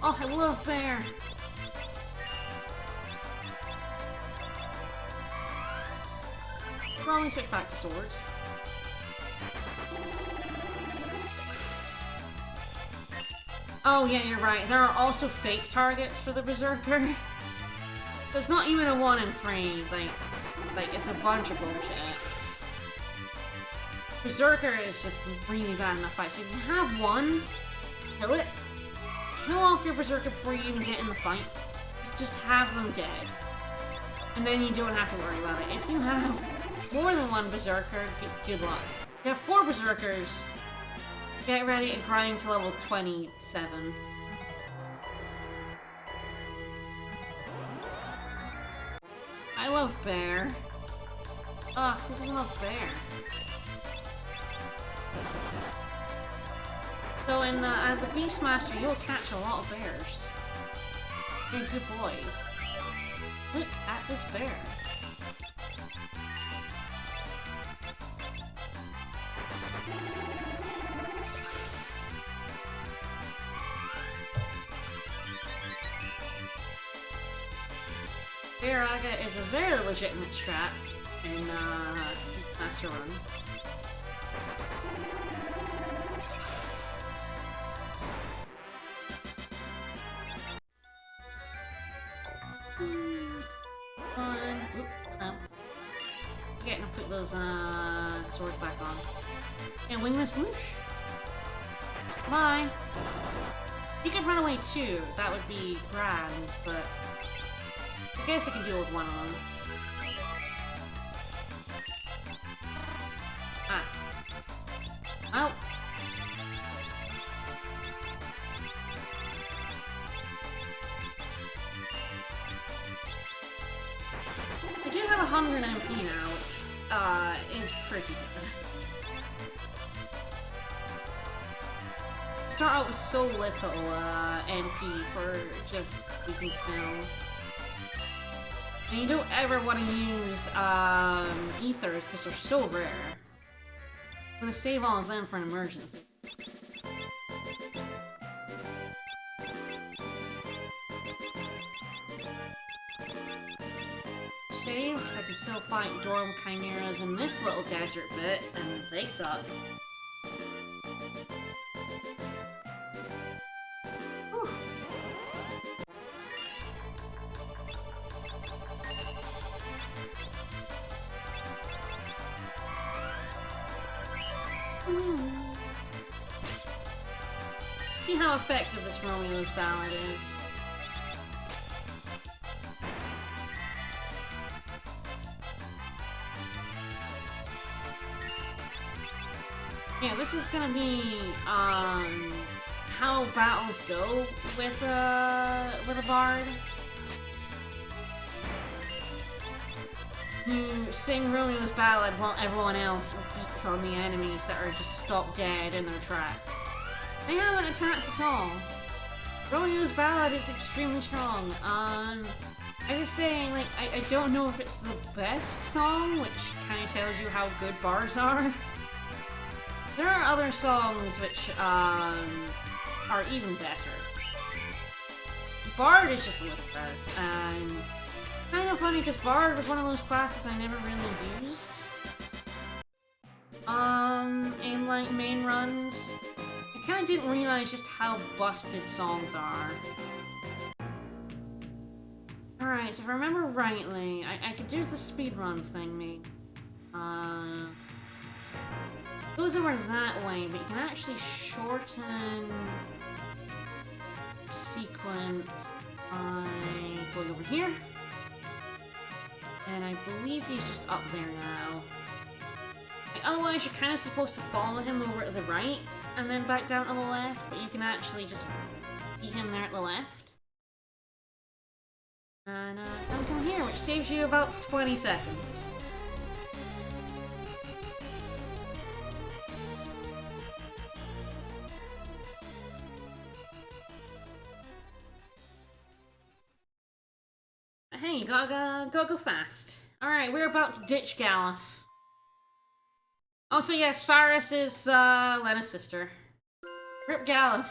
Oh, I love bear! Probably switch back to swords. Oh yeah, you're right. There are also fake targets for the Berserker. So it's not even a 1 in 3. Like it's a bunch of bullshit. Berserker is just really bad in the fight. So if you have one, kill it. Kill off your Berserker before you even get in the fight. Just have them dead. And then you don't have to worry about it. If you have more than one Berserker, good luck. If you have 4 Berserkers, get ready to grind to level 27. I love bear. Ugh, who doesn't love bear? So as a Beastmaster, you'll catch a lot of bears. You're good boys. Look at this bear. Bearaga is a very legitimate strat in Master runs. Okay, now put those swords back on. And wingless whoosh. Bye. You could run away too. That would be grand, but I guess I can deal with one of them. Ah. Oh. I do have 100 MP now, which is pretty good. Start out with so little MP for just using spells. And you don't ever want to use ethers because they're so rare. I'm gonna save all of them for an emergency. Save, because I can still fight Dorum Chimeras in this little desert bit, and they suck. Whew. See how effective this Romeo's ballad is. Yeah, this is gonna be how battles go with a bard. You sing Romeo's ballad while everyone else beats on the enemies that are just stopped dead in their tracks. They haven't attacked at all. Romeo's ballad is extremely strong. I'm just saying, like, I don't know if it's the best song, which kind of tells you how good bards are. There are other songs which are even better. Bard is just ludicrous, and kind of funny because Bard was one of those classes I never really used. In like main runs. I kind of didn't realize just how busted songs are. Alright, so if I remember rightly, I could do the speedrun thing, maybe. goes over that way, but you can actually shorten sequence by going over here. And I believe he's just up there now. Like, otherwise, you're kind of supposed to follow him over to the right and then back down to the left, but you can actually just beat him there at the left. And come from here, which saves you about 20 seconds. Hey, you gotta go fast. Alright, we're about to ditch Galuf. Also, yes, Faris is Lena's sister. Rip Galuf.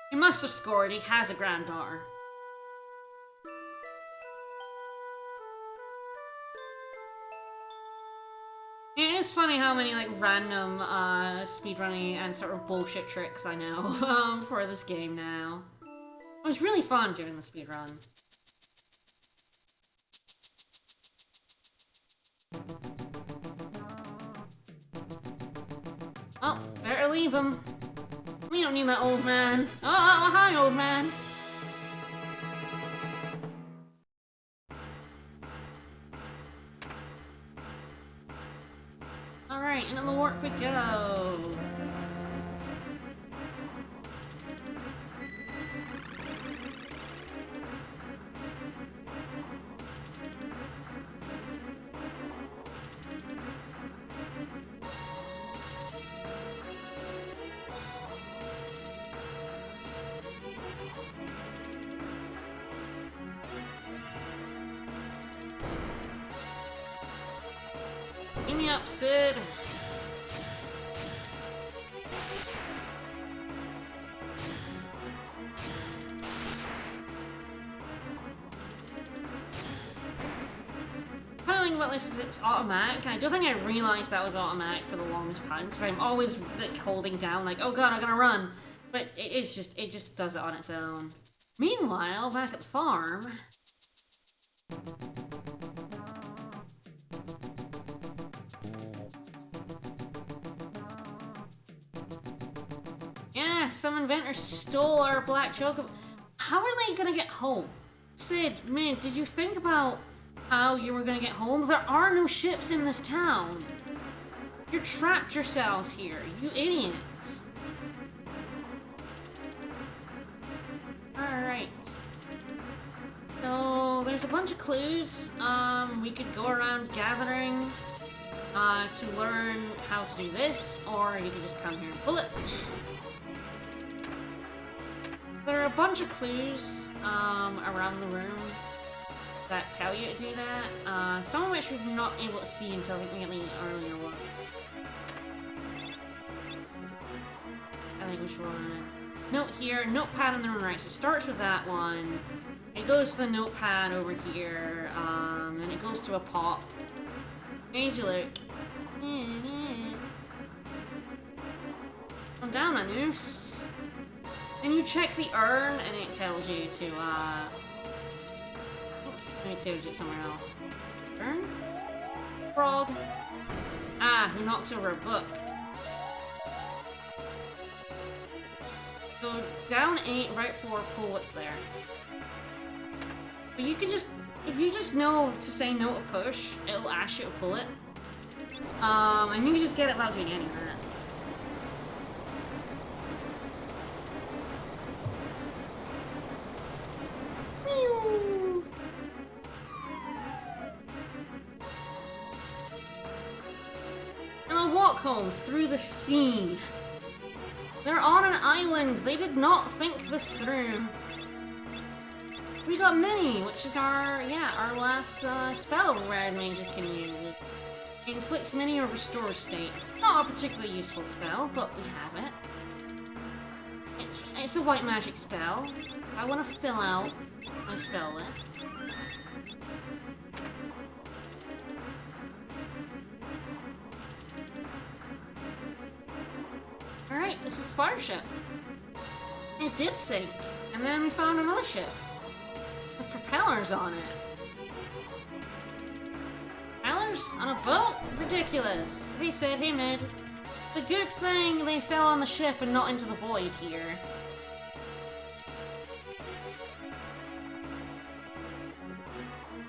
He must have scored, he has a granddaughter. It is funny how many, like, random, speedrunning and sort of bullshit tricks I know, for this game now. It was really fun doing the speedrun. Oh, better leave him. We don't need that old man. Oh, hi, old man. Alright, into the warp we go. Give me up, Sid. The thing about this is it's automatic, and I don't think I realized that was automatic for the longest time, because I'm always like holding down, like, oh god, I'm gonna run. But it just does it on its own. Meanwhile, back at the farm. Yeah, some inventors stole our black chocolate. How are they gonna get home? Sid, man, did you think about how you were gonna get home? There are no ships in this town. You trapped yourselves here, you idiots. Alright. So, there's a bunch of clues we could go around gathering to learn how to do this, or you could just come here and pull it. There are a bunch of clues around the room that tell you to do that, some of which we're not able to see until I think we get the earlier one. I think we should note here, notepad in the room, right, so it starts with that one, it goes to the notepad over here, then it goes to a pot. As you look. Come down, Anus. Then you check the urn, and it tells you to, let me change it somewhere else. Urn? Frog. Ah, who knocks over a book. Go down 8, right 4, pull what's there. But you can just, if you just know to say no to push, it'll ask you to pull it. And you can just get it without doing any of that. And they'll walk home through the sea. They're on an island. They did not think this through. We got Mini, which is our last spell red mages can use. It inflicts Mini or restore state. It's not a particularly useful spell, but we have it. It's a white magic spell. I want to fill out my spell list. Alright, this is the fire ship. It did sink, and then we found another ship with propellers on it. Propellers soldiers on a boat? Ridiculous. He said, hey mid, the good thing they fell on the ship and not into the void here.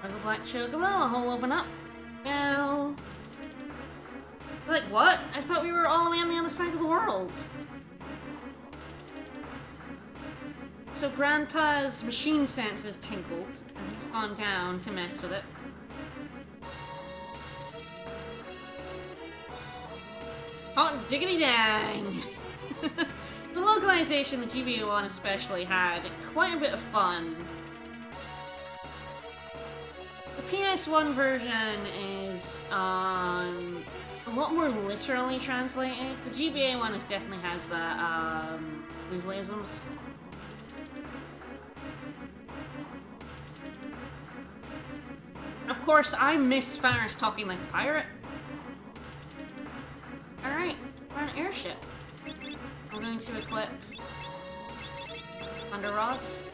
Another black chocobo, a hole open up. Well... Like, what? I thought we were all the way on the other side of the world. So Grandpa's machine sensors tinkled, and he's gone down to mess with it. Hot diggity dang! The localization, the GBA one especially, had quite a bit of fun. The PS1 version is a lot more literally translated. The GBA one definitely has the Weasleisms. Of course, I miss Faris talking like a pirate. Alright, we're on an airship. I'm going to equip Thunder Rods.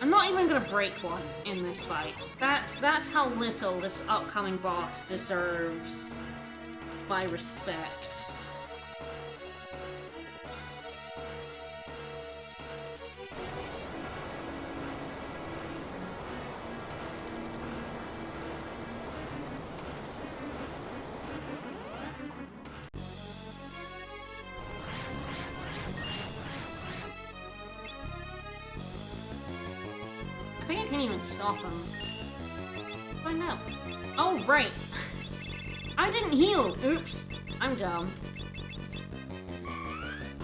I'm not even gonna break one in this fight. That's how little this upcoming boss deserves my respect. I think I can't even stop him. Find out. Oh, right. I didn't heal. Oops. I'm dumb.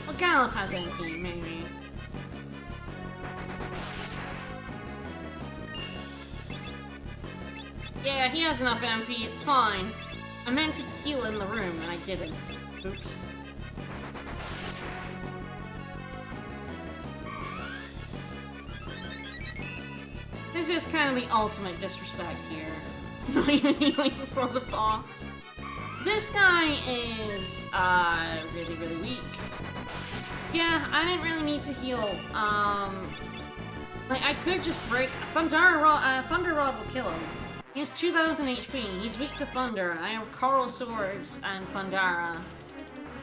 Well, Galuf has MP, maybe. Yeah, he has enough MP. It's fine. I meant to heal in the room, and I didn't. Oops. This is kind of the ultimate disrespect here. Not even healing before the boss. This guy is, really, really weak. Yeah, I didn't really need to heal. Like, I could just break... Thunder Rod will kill him. He has 2,000 HP. He's weak to Thunder. I have Coral Swords and Thundara.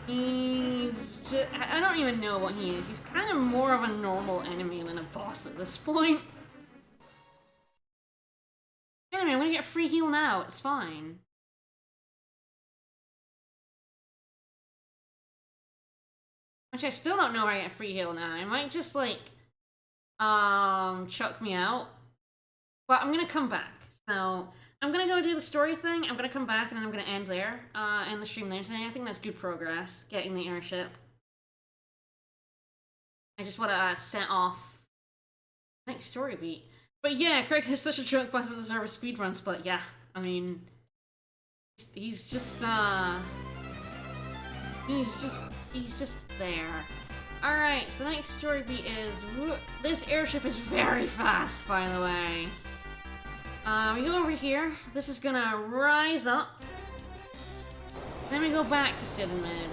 He's just... I don't even know what he is. He's kind of more of a normal enemy than a boss at this point. Anyway, I'm gonna get free heal now. It's fine. Which I still don't know where I get free heal now. I might just, like, chuck me out. But I'm gonna come back. So, I'm gonna go do the story thing. I'm gonna come back and then I'm gonna end there. End the stream there today. I think that's good progress, getting the airship. I just wanna, set off next story beat. But yeah, Craig is such a joke plus that deserve speedruns, but yeah, I mean... He's just there. Alright, so the next story beat is... This airship is very fast, by the way. We go over here. This is gonna rise up. Then we go back to Cid and Mid.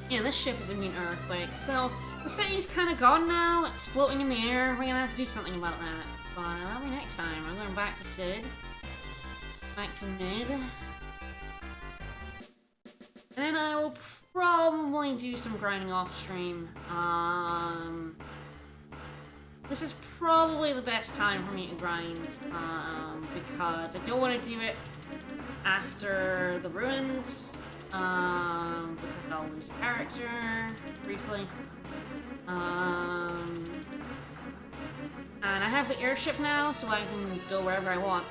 Yeah, this ship is immune to earthquake, so the city's kind of gone now. It's floating in the air. We're gonna have to do something about that. But that'll be next time. I'm going back to Cid. Back to Mid. And I will probably do some grinding off stream. This is probably the best time for me to grind, because I don't want to do it after the ruins. Because I'll lose a character briefly. And I have the airship now, so I can go wherever I want.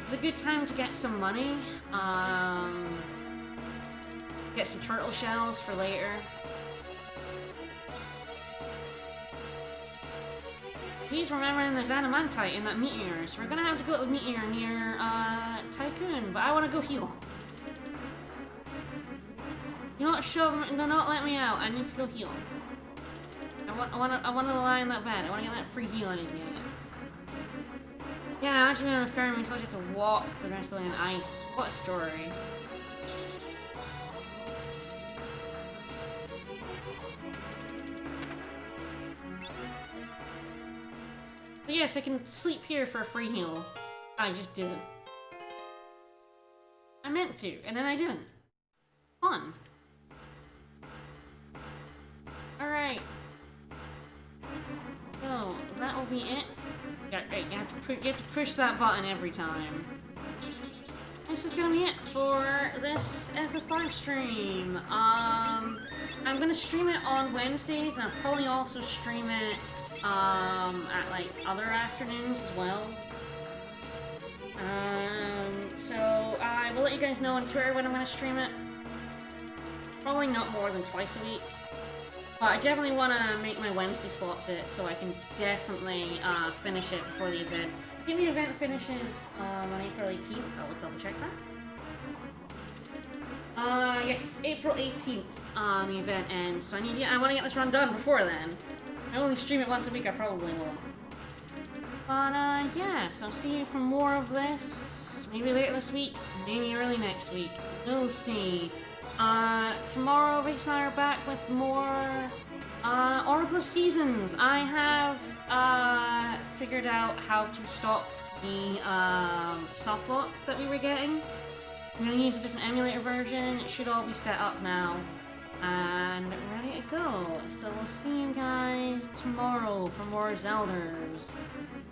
It's a good time to get some money. Get some turtle shells for later. Please remember there's adamantite in that meteor, so we're gonna have to go to the meteor near, Tycoon, but I wanna go heal. Do not shove me, do not let me out, I need to go heal. I wanna lie in that bed, I wanna get that free heal I need to get. Yeah, imagine being on a ferry and told you to walk the rest of the way on ice. What a story. But yes, I can sleep here for a free heal. I just didn't. I meant to, and then I didn't. Fun. Alright. So, that will be it. You have to push that button every time. This is gonna be it for this FF5 stream. I'm gonna stream it on Wednesdays, and I'll probably also stream it at like other afternoons as well. So I will let you guys know on Twitter when I'm gonna stream it. Probably not more than twice a week. But I definitely want to make my Wednesday slots it, so I can definitely finish it before the event. I think the event finishes on April 18th. I will double check that. Yes, April 18th. The event ends, so I want to get this run done before then. I only stream it once a week. I probably won't. But yeah. So see you for more of this. Maybe later this week. Maybe early next week. We'll see. Tomorrow, Rich and I are back with more, Oracle of Seasons. I have, figured out how to stop the, soft lock that we were getting. I'm gonna use a different emulator version. It should all be set up now. And ready to go. So we'll see you guys tomorrow for more Zelders.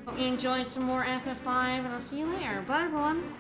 Hope you enjoyed some more FF5, and I'll see you later. Bye, everyone!